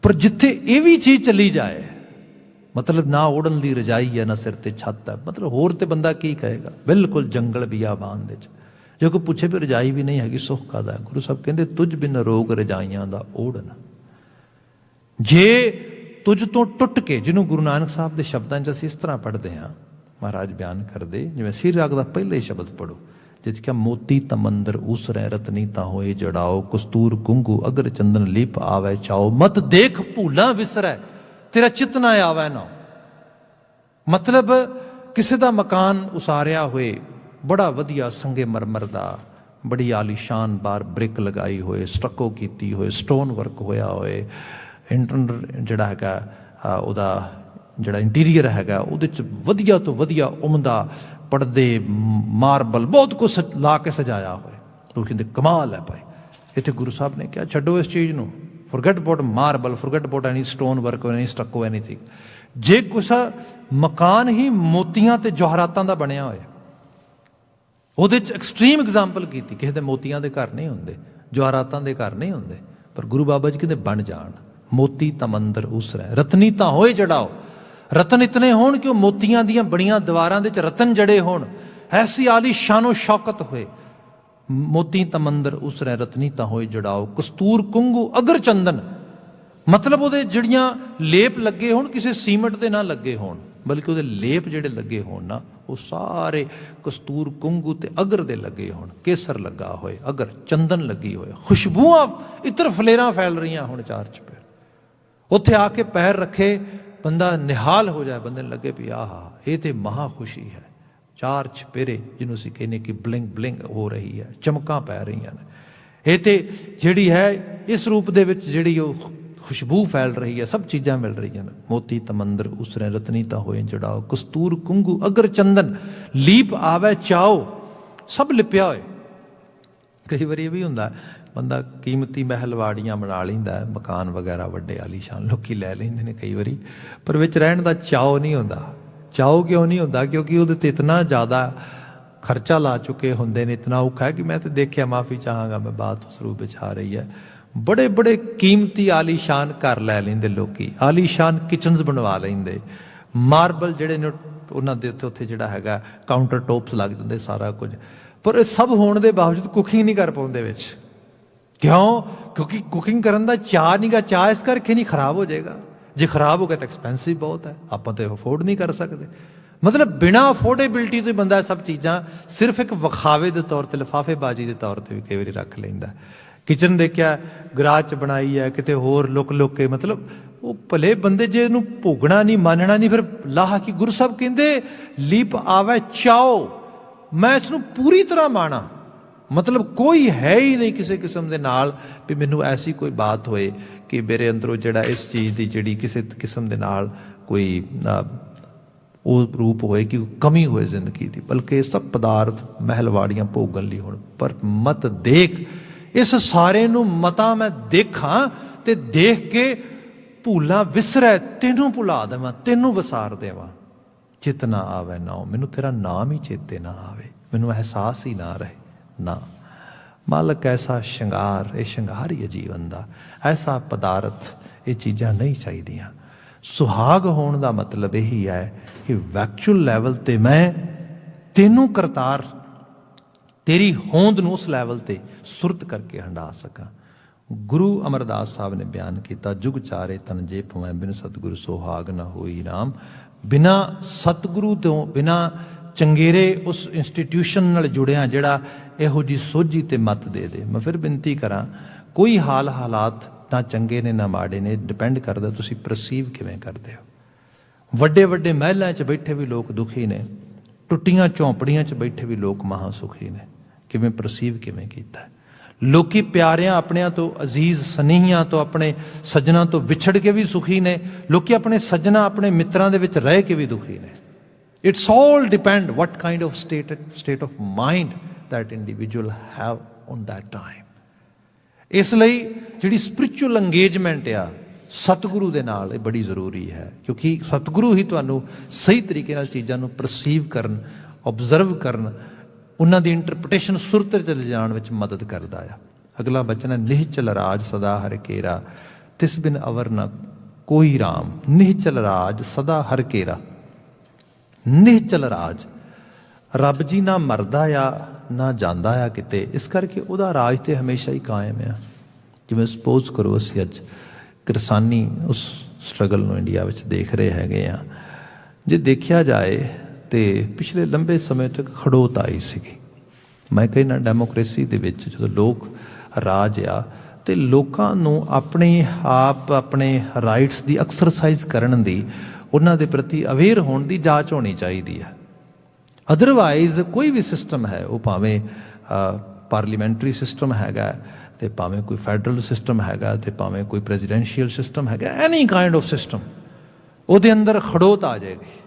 ਪਰ ਜਿੱਥੇ ਇਹ ਵੀ ਚੀਜ਼ ਚਲੀ ਜਾਏ, ਮਤਲਬ ਨਾ ਓੜਨ ਦੀ ਰਜਾਈ ਹੈ, ਨਾ ਸਿਰ ਤੇ ਛੱਤ ਹੈ, ਮਤਲਬ ਹੋਰ ਤੇ ਬੰਦਾ ਕੀ ਕਹੇਗਾ। ਬਿਲਕੁਲ ਜੰਗਲ ਬਿਆਬਾਨ ਦੇ 'ਚ ਜੇ ਕੋਈ ਪੁੱਛੇ ਵੀ ਰਜਾਈ ਵੀ ਨਹੀਂ ਹੈਗੀ, ਸੁੱਖ ਕਾਹਦਾ? ਗੁਰੂ ਸਾਹਿਬ ਕਹਿੰਦੇ ਤੁਝ ਬਿਨ ਰੋਗ ਰਜਾਈਆਂ ਦਾ ਓੜਨ। ਜੇ ਤੁਝ ਤੋਂ ਟੁੱਟ ਕੇ, ਜਿਹਨੂੰ ਗੁਰੂ ਨਾਨਕ ਸਾਹਿਬ ਦੇ ਸ਼ਬਦਾਂ 'ਚ ਅਸੀਂ ਇਸ ਤਰ੍ਹਾਂ ਪੜ੍ਹਦੇ ਹਾਂ, ਮਹਾਰਾਜ ਬਿਆਨ ਕਰਦੇ, ਜਿਵੇਂ ਸਿਰ ਰਾਗ ਦਾ ਪਹਿਲਾ ਹੀ ਸ਼ਬਦ ਪੜ੍ਹੋ, ਜਿਸ 'ਚ ਕਿਹਾ ਮੋਤੀ ਤਮੰਦਰ ਉਸਰੈ ਰਤਨੀ ਤਾਂ ਹੋਏ ਜੜਾਓ, ਕਸਤੂਰ ਕੁੰਗੂ ਅਗਰ ਚੰਦਨ ਲੀਪ ਆਵੈ ਚਾਓ, ਮਤ ਦੇਖ ਭੂਲਾਂ ਵਿਸਰੈ ਤੇਰਾ ਚਿਤ ਨਾ ਆਵੈ ਨਾ। ਮਤਲਬ ਕਿਸੇ ਦਾ ਮਕਾਨ ਉਸਾਰਿਆ ਹੋਏ, ਬੜਾ ਵਧੀਆ ਸੰਗੇ ਮਰਮਰ ਦਾ, ਬੜੀ ਆਲੀਸ਼ਾਨ ਬਾਰ ਬ੍ਰਿਕ ਲਗਾਈ ਹੋਏ, ਸਟੱਕੋ ਕੀਤੀ ਹੋਏ, ਸਟੋਨ ਵਰਕ ਹੋਇਆ ਹੋਏ, ਇੰਟਰਨਲ ਜਿਹੜਾ ਹੈਗਾ ਉਹਦਾ ਜਿਹੜਾ ਇੰਟੀਰੀਅਰ ਹੈਗਾ ਉਹਦੇ 'ਚ ਵਧੀਆ ਤੋਂ ਵਧੀਆ ਉਮਦਾ ਪਰਦੇ, ਮਾਰਬਲ, ਬਹੁਤ ਕੁਛ ਲਾ ਕੇ ਸਜਾਇਆ ਹੋਏ। ਲੋਕ ਕਹਿੰਦੇ ਕਮਾਲ ਹੈ ਭਾਈ। ਇੱਥੇ ਗੁਰੂ ਸਾਹਿਬ ਨੇ ਕਿਹਾ ਛੱਡੋ ਇਸ ਚੀਜ਼ ਨੂੰ, forget about marble, forget about any stone work or any stucco, anything. ਜੇ ਕੁਛ ਮਕਾਨ ਹੀ ਮੋਤੀਆਂ ਤੇ ਜਵਾਹਰਾਤਾਂ ਦਾ ਬਣਿਆ ਹੋਇਆ, ਉਹਦੇ 'ਚ ਐਕਸਟ੍ਰੀਮ ਐਗਜ਼ਾਮਪਲ ਕੀਤੀ। ਕਿਸੇ ਦੇ ਮੋਤੀਆਂ ਦੇ ਘਰ ਨਹੀਂ ਹੁੰਦੇ, ਜਵਾਹਰਾਤਾਂ ਦੇ ਘਰ ਨਹੀਂ ਹੁੰਦੇ, ਪਰ ਗੁਰੂ ਬਾਬਾ ਜੀ ਕਹਿੰਦੇ ਬਣ ਜਾਣ। ਮੋਤੀ ਤਮੰਦਰ ਉਸਰੈ ਰਤਨੀ ਤਾਂ ਹੋਏ ਜੜਾਓ। ਰਤਨ ਇਤਨੇ ਹੋਣ ਕਿ ਉਹ ਮੋਤੀਆਂ ਦੀਆਂ ਬਣੀਆਂ ਦੀਵਾਰਾਂ ਦੇ 'ਚ ਰਤਨ ਜੜੇ ਹੋਣ, ਐਸੀ ਆਲੀ ਸ਼ਾਨੋ ਸ਼ੌਕਤ ਹੋਏ। ਮੋਤੀ ਤਮੰਦਰ ਉਸਰੈ ਰਤਨੀ ਤਾਂ ਹੋਏ ਜੜਾਓ, ਕਸਤੂਰ ਕੁੰਗੂ ਅਗਰ ਚੰਦਨ। ਮਤਲਬ ਉਹਦੇ ਜਿਹੜੀਆਂ ਲੇਪ ਲੱਗੇ ਹੋਣ ਕਿਸੇ ਸੀਮਟ ਦੇ ਨਾ ਲੱਗੇ ਹੋਣ, बल्कि ਉਹਦੇ ਲੇਪ ਜਿਹੜੇ ਲੱਗੇ ਹੋਣ ਨਾ ਉਹ ਸਾਰੇ ਕਸਤੂਰ ਕੁੰਗੂ ਤੇ ਅਗਰ ਦੇ ਲੱਗੇ ਹੋਣ, ਕੇਸਰ ਲੱਗਾ ਹੋਏ, ਅਗਰ ਚੰਦਨ ਲੱਗੀ ਹੋਏ, ਖੁਸ਼ਬੂਆਂ ਇਤਰ ਫਲੇਰਾਂ ਫੈਲ ਰਹੀਆਂ ਹੁਣ ਚਾਰ ਚੁਫੇਰੇ। ਉੱਥੇ ਆ ਕੇ ਪੈਰ ਰੱਖੇ ਬੰਦਾ ਨਿਹਾਲ ਹੋ ਜਾਏ, ਬੰਦੇ ਨੂੰ ਲੱਗੇ ਵੀ ਆਹਾ ਇਹ ਤੇ ਮਹਾ ਖੁਸ਼ੀ ਹੈ। ਚਾਰ ਚੁਫੇਰੇ ਜਿਹਨੂੰ ਅਸੀਂ ਕਹਿੰਦੇ ਕਿ ਬਲਿੰਗ ਬਲਿੰਗ ਹੋ ਰਹੀ ਹੈ, ਚਮਕਾਂ ਪੈ ਰਹੀਆਂ ਨੇ, ਇਹ ਤੇ ਜਿਹੜੀ ਹੈ ਇਸ ਰੂਪ ਦੇ ਵਿੱਚ ਜਿਹੜੀ ਉਹ ਖੁਸ਼ਬੂ ਫੈਲ ਰਹੀ ਹੈ, ਸਭ ਚੀਜ਼ਾਂ ਮਿਲ ਰਹੀਆਂ ਨੇ। ਮੋਤੀ ਤਮੰਦਰ ਉਸਰੇ ਰਤਨੀ ਤਾਂ ਹੋਏ ਜੜਾਓ, ਕਸਤੂਰ ਕੁੰਗੂ ਅਗਰ ਚੰਦਨ ਲੀਪ ਆਵੇ ਚਾਓ, ਸਭ ਲਿਪਿਆ ਹੋਏ। ਕਈ ਵਾਰੀ ਇਹ ਵੀ ਹੁੰਦਾ ਬੰਦਾ ਕੀਮਤੀ ਮਹਿਲ ਵਾੜੀਆਂ ਬਣਾ ਲੈਂਦਾ, ਮਕਾਨ ਵਗੈਰਾ ਵੱਡੇ ਆਲੀਸ਼ਾਨ ਲੋਕੀ ਲੈ ਲੈਂਦੇ ਨੇ ਕਈ ਵਾਰੀ, ਪਰ ਵਿੱਚ ਰਹਿਣ ਦਾ ਚਾਓ ਨਹੀਂ ਹੁੰਦਾ। ਚਾਓ ਕਿਉਂ ਨਹੀਂ ਹੁੰਦਾ? ਕਿਉਂਕਿ ਉਹਦੇ ਤੇ ਇਤਨਾ ਜ਼ਿਆਦਾ ਖਰਚਾ ਲਾ ਚੁੱਕੇ ਹੁੰਦੇ ਨੇ, ਇਤਨਾ ਔਖਾ ਹੈ ਕਿ ਮੈਂ ਤਾਂ ਦੇਖਿਆ, ਮਾਫੀ ਚਾਹਾਂਗਾ ਮੈਂ ਬਾਤ ਉਸ ਰੂਪ ਵਿੱਚ ਆ ਰਹੀ ਹੈ, ਬੜੇ ਬੜੇ ਕੀਮਤੀ ਆਲੀਸ਼ਾਨ ਘਰ ਲੈ ਲੈਂਦੇ ਲੋਕੀ, ਆਲੀਸ਼ਾਨ ਕਿਚਨਸ ਬਣਵਾ ਲੈਂਦੇ, ਮਾਰਬਲ ਜਿਹੜੇ ਨੇ ਉਹਨਾਂ ਦੇ ਉੱਤੇ ਜਿਹੜਾ ਹੈਗਾ ਕਾਊਂਟਰ ਟੋਪਸ ਲੱਗ ਜਾਂਦੇ, ਸਾਰਾ ਕੁਝ। ਪਰ ਇਹ ਸਭ ਹੋਣ ਦੇ ਬਾਵਜੂਦ ਕੁਕਿੰਗ ਨਹੀਂ ਕਰ ਪਾਉਂਦੇ ਵਿੱਚ। ਕਿਉਂ? ਕਿਉਂਕਿ ਕੁਕਿੰਗ ਕਰਨ ਦਾ ਚਾਅ ਨਹੀਂ ਗਾ। ਚਾਅ ਇਸ ਕਰਕੇ ਨਹੀਂ, ਖਰਾਬ ਹੋ ਜਾਏਗਾ। ਜੇ ਖਰਾਬ ਹੋ ਗਿਆ ਤਾਂ ਐਕਸਪੈਂਸਿਵ ਬਹੁਤ ਹੈ, ਆਪਾਂ ਤਾਂ ਅਫੋਰਡ ਨਹੀਂ ਕਰ ਸਕਦੇ। ਮਤਲਬ ਬਿਨਾਂ ਅਫੋਰਡੇਬਿਲਟੀ ਤੋਂ ਬੰਦਾ ਸਭ ਚੀਜ਼ਾਂ ਸਿਰਫ ਇੱਕ ਵਿਖਾਵੇ ਦੇ ਤੌਰ 'ਤੇ, ਲਿਫਾਫੇਬਾਜ਼ੀ ਦੇ ਤੌਰ 'ਤੇ ਵੀ ਕਈ ਵਾਰੀ ਰੱਖ ਲੈਂਦਾ। ਕਿਚਨ ਦੇਖਿਆ ਗਰਾਜ 'ਚ ਬਣਾਈ ਹੈ, ਕਿਤੇ ਹੋਰ ਲੁਕ ਲੁਕ ਕੇ, ਮਤਲਬ ਉਹ ਭਲੇ ਬੰਦੇ ਜੇ ਇਹਨੂੰ ਭੋਗਣਾ ਨਹੀਂ, ਮੰਨਣਾ ਨਹੀਂ, ਫਿਰ ਲਾਹ ਕੀ ਗੁਰੂ ਸਾਹਿਬ ਕਹਿੰਦੇ ਲੀਪ ਆਵੇ ਚਾਓ, ਮੈਂ ਇਸ ਨੂੰ ਪੂਰੀ ਤਰ੍ਹਾਂ ਮਾਣਾ। ਮਤਲਬ ਕੋਈ ਹੈ ਹੀ ਨਹੀਂ ਕਿਸੇ ਕਿਸਮ ਦੇ ਨਾਲ ਵੀ ਮੈਨੂੰ ਐਸੀ ਕੋਈ ਬਾਤ ਹੋਏ ਕਿ ਮੇਰੇ ਅੰਦਰੋਂ ਜਿਹੜਾ ਇਸ ਚੀਜ਼ ਦੀ ਜਿਹੜੀ ਕਿਸੇ ਕਿਸਮ ਦੇ ਨਾਲ ਕੋਈ ਉਹ ਰੂਪ ਹੋਏ ਕਿ ਕਮੀ ਹੋਏ ਜ਼ਿੰਦਗੀ ਦੀ, ਬਲਕਿ ਇਹ ਸਭ ਪਦਾਰਥ ਮਹਿਲਵਾੜੀਆਂ ਭੋਗਣ ਲਈ ਹੋਣ। ਪਰ ਮਤ ਦੇਖ, ਇਸ ਸਾਰੇ ਨੂੰ ਮਤਾ ਮੈਂ ਦੇਖਾਂ ਤੇ ਦੇਖ ਕੇ ਭੂਲਾਂ ਵਿਸਰੈ, ਤੈਨੂੰ ਭੁਲਾ ਦੇਵਾਂ, ਤੈਨੂੰ ਵਿਸਾਰ ਦੇਵਾਂ। ਚਿਤ ਨਾ ਆਵੇ ਨਾਉ, ਮੈਨੂੰ ਤੇਰਾ ਨਾਮ ਹੀ ਚੇਤੇ ਨਾ ਆਵੇ, ਮੈਨੂੰ ਅਹਿਸਾਸ ਹੀ ਨਾ ਰਹੇ ਨਾ। ਮਾਲਕ ਐਸਾ ਸ਼ਿੰਗਾਰ, ਇਹ ਸ਼ਿੰਗਾਰ ਹੀ ਹੈ ਜੀਵਨ ਦਾ, ਐਸਾ ਪਦਾਰਥ, ਇਹ ਚੀਜ਼ਾਂ ਨਹੀਂ ਚਾਹੀਦੀਆਂ। ਸੁਹਾਗ ਹੋਣ ਦਾ ਮਤਲਬ ਇਹੀ ਹੈ ਕਿ ਵੈਕਚੁਅਲ ਲੈਵਲ ਤੇ ਮੈਂ ਤੈਨੂੰ ਕਰਤਾਰ, ਤੇਰੀ ਹੋਂਦ ਨੂੰ ਉਸ ਲੈਵਲ ਤੇ ਸੁਰਤ ਕਰਕੇ ਹੰਡਾ ਸਕਾਂ। ਗੁਰੂ ਅਮਰਦਾਸ ਸਾਹਿਬ ਨੇ ਬਿਆਨ ਕੀਤਾ, ਜੁਗ ਚਾਰੇ ਤਨ ਜੇ ਪਵੈ, ਬਿਨ ਸਤਿਗੁਰੂ ਸੁਹਾਗ ਨਾ ਹੋਈ ਰਾਮ। ਬਿਨਾਂ ਸਤਿਗੁਰੂ ਤੋਂ, ਬਿਨਾਂ ਚੰਗੇਰੇ ਉਸ ਇੰਸਟੀਟਿਊਸ਼ਨ ਨਾਲ ਜੁੜਿਆ ਜਿਹੜਾ ਇਹੋ ਜਿਹੀ ਸੋਝੀ ਤੇ ਮੱਤ ਦੇ ਦੇ। ਮੈਂ ਫਿਰ ਬੇਨਤੀ ਕਰਾਂ, ਕੋਈ ਹਾਲਾਤ ਨਾ ਚੰਗੇ ਨੇ ਨਾ ਮਾੜੇ ਨੇ, ਡਿਪੈਂਡ ਕਰਦਾ ਤੁਸੀਂ ਪਰਸੀਵ ਕਿਵੇਂ ਕਰਦੇ ਹੋ। ਵੱਡੇ ਵੱਡੇ ਮਹਿਲਾਂ 'ਚ ਬੈਠੇ ਵੀ ਲੋਕ ਦੁਖੀ ਨੇ, ਟੁੱਟੀਆਂ ਝੌਂਪੜੀਆਂ 'ਚ ਬੈਠੇ ਵੀ ਲੋਕ ਮਹਾ ਸੁਖੀ ਨੇ। ਕਿਵੇਂ ਪਰਸੀਵ ਕਿਵੇਂ ਕੀਤਾ? ਲੋਕੀ ਪਿਆਰਿਆਂ ਆਪਣਿਆਂ ਤੋਂ, ਅਜ਼ੀਜ਼ ਸਨੇਹੀਆਂ ਤੋਂ, ਆਪਣੇ ਸੱਜਣਾ ਤੋਂ ਵਿਛੜ ਕੇ ਵੀ ਸੁਖੀ ਨੇ। ਲੋਕੀ ਆਪਣੇ ਸੱਜਣਾ, ਆਪਣੇ ਮਿੱਤਰਾਂ ਦੇ ਵਿੱਚ ਰਹਿ ਕੇ ਵੀ ਦੁਖੀ ਨੇ। It's all depend what kind of state of mind that individual have on that time. ਇਸ ਲਈ ਜਿਹੜੀ ਸਪਿਰਿਚੁਅਲ ਅੰਗੇਜਮੈਂਟ ਆ ਸਤਿਗੁਰੂ ਦੇ ਨਾਲ, ਇਹ ਬੜੀ ਜ਼ਰੂਰੀ ਹੈ, ਕਿਉਂਕਿ ਸਤਿਗੁਰੂ ਹੀ ਤੁਹਾਨੂੰ ਸਹੀ ਤਰੀਕੇ ਨਾਲ ਚੀਜ਼ਾਂ ਨੂੰ ਪਰਸੀਵ ਕਰਨ, ਓਬਜ਼ਰਵ ਕਰਨ, ਉਹਨਾਂ ਦੀ ਇੰਟਰਪ੍ਰੀਟੇਸ਼ਨ ਸੁਰਤ 'ਚ ਲਿਜਾਣ ਵਿੱਚ ਮਦਦ ਕਰਦਾ ਆ। ਅਗਲਾ ਬਚਨ ਹੈ, ਨਿਹਚਲ ਰਾਜ ਸਦਾ ਹਰਿ ਕੇਰਾ, ਤਿਸ ਬਿਨ ਅਵਰ ਨ ਕੋਈ ਰਾਮ। ਨਿਹਚਲ ਰਾਜ ਸਦਾ ਹਰਿ ਕੇਰਾ, ਨਿਹਚਲ ਰਾਜ, ਰੱਬ ਜੀ ਨਾ ਮਰਦਾ ਆ ਨਾ ਜਾਂਦਾ ਆ ਕਿਤੇ, ਇਸ ਕਰਕੇ ਉਹਦਾ ਰਾਜ ਤੇ ਹਮੇਸ਼ਾ ਹੀ ਕਾਇਮ ਆ। ਜਿਵੇਂ ਸਪੋਜ਼ ਕਰੋ ਅਸੀਂ ਅੱਜ ਕਿਰਸਾਨੀ ਉਸ ਸਟਰਗਲ ਨੂੰ ਇੰਡੀਆ ਵਿੱਚ ਦੇਖ ਰਹੇ ਹੈਗੇ ਆ। ਜੇ ਦੇਖਿਆ ਜਾਏ ਤੇ ਪਿਛਲੇ ਲੰਬੇ ਸਮੇਂ ਤੱਕ ਖੜੋਤ ਆਈ ਸੀਗੀ। ਮੈਂ ਕਹਿੰਦਾ ਡੈਮੋਕ੍ਰੇਸੀ ਦੇ ਵਿੱਚ ਜਦੋਂ ਲੋਕ ਰਾਜ ਆ ਤੇ ਲੋਕਾਂ ਨੂੰ ਆਪਣੇ ਆਪ, ਆਪਣੇ ਰਾਈਟਸ ਦੀ ਐਕਸਰਸਾਈਜ਼ ਕਰਨ ਦੀ, ਉਹਨਾਂ ਦੇ ਪ੍ਰਤੀ ਅਵੇਅਰ ਹੋਣ ਦੀ ਜਾਂਚ ਹੋਣੀ ਚਾਹੀਦੀ ਹੈ। ਅਦਰਵਾਈਜ਼ ਕੋਈ ਵੀ ਸਿਸਟਮ ਹੈ, ਉਹ ਭਾਵੇਂ ਪਾਰਲੀਮੈਂਟਰੀ ਸਿਸਟਮ ਹੈਗਾ, ਤੇ ਭਾਵੇਂ ਕੋਈ ਫੈਡਰਲ ਸਿਸਟਮ ਹੈਗਾ, ਤੇ ਭਾਵੇਂ ਕੋਈ ਪ੍ਰੈਜ਼ੀਡੈਂਸ਼ੀਅਲ ਸਿਸਟਮ ਹੈਗਾ, ਐਨੀ ਕਾਈਂਡ ਆਫ ਸਿਸਟਮ, ਉਹਦੇ ਅੰਦਰ ਖੜੋਤ ਆ ਜਾਏਗੀ।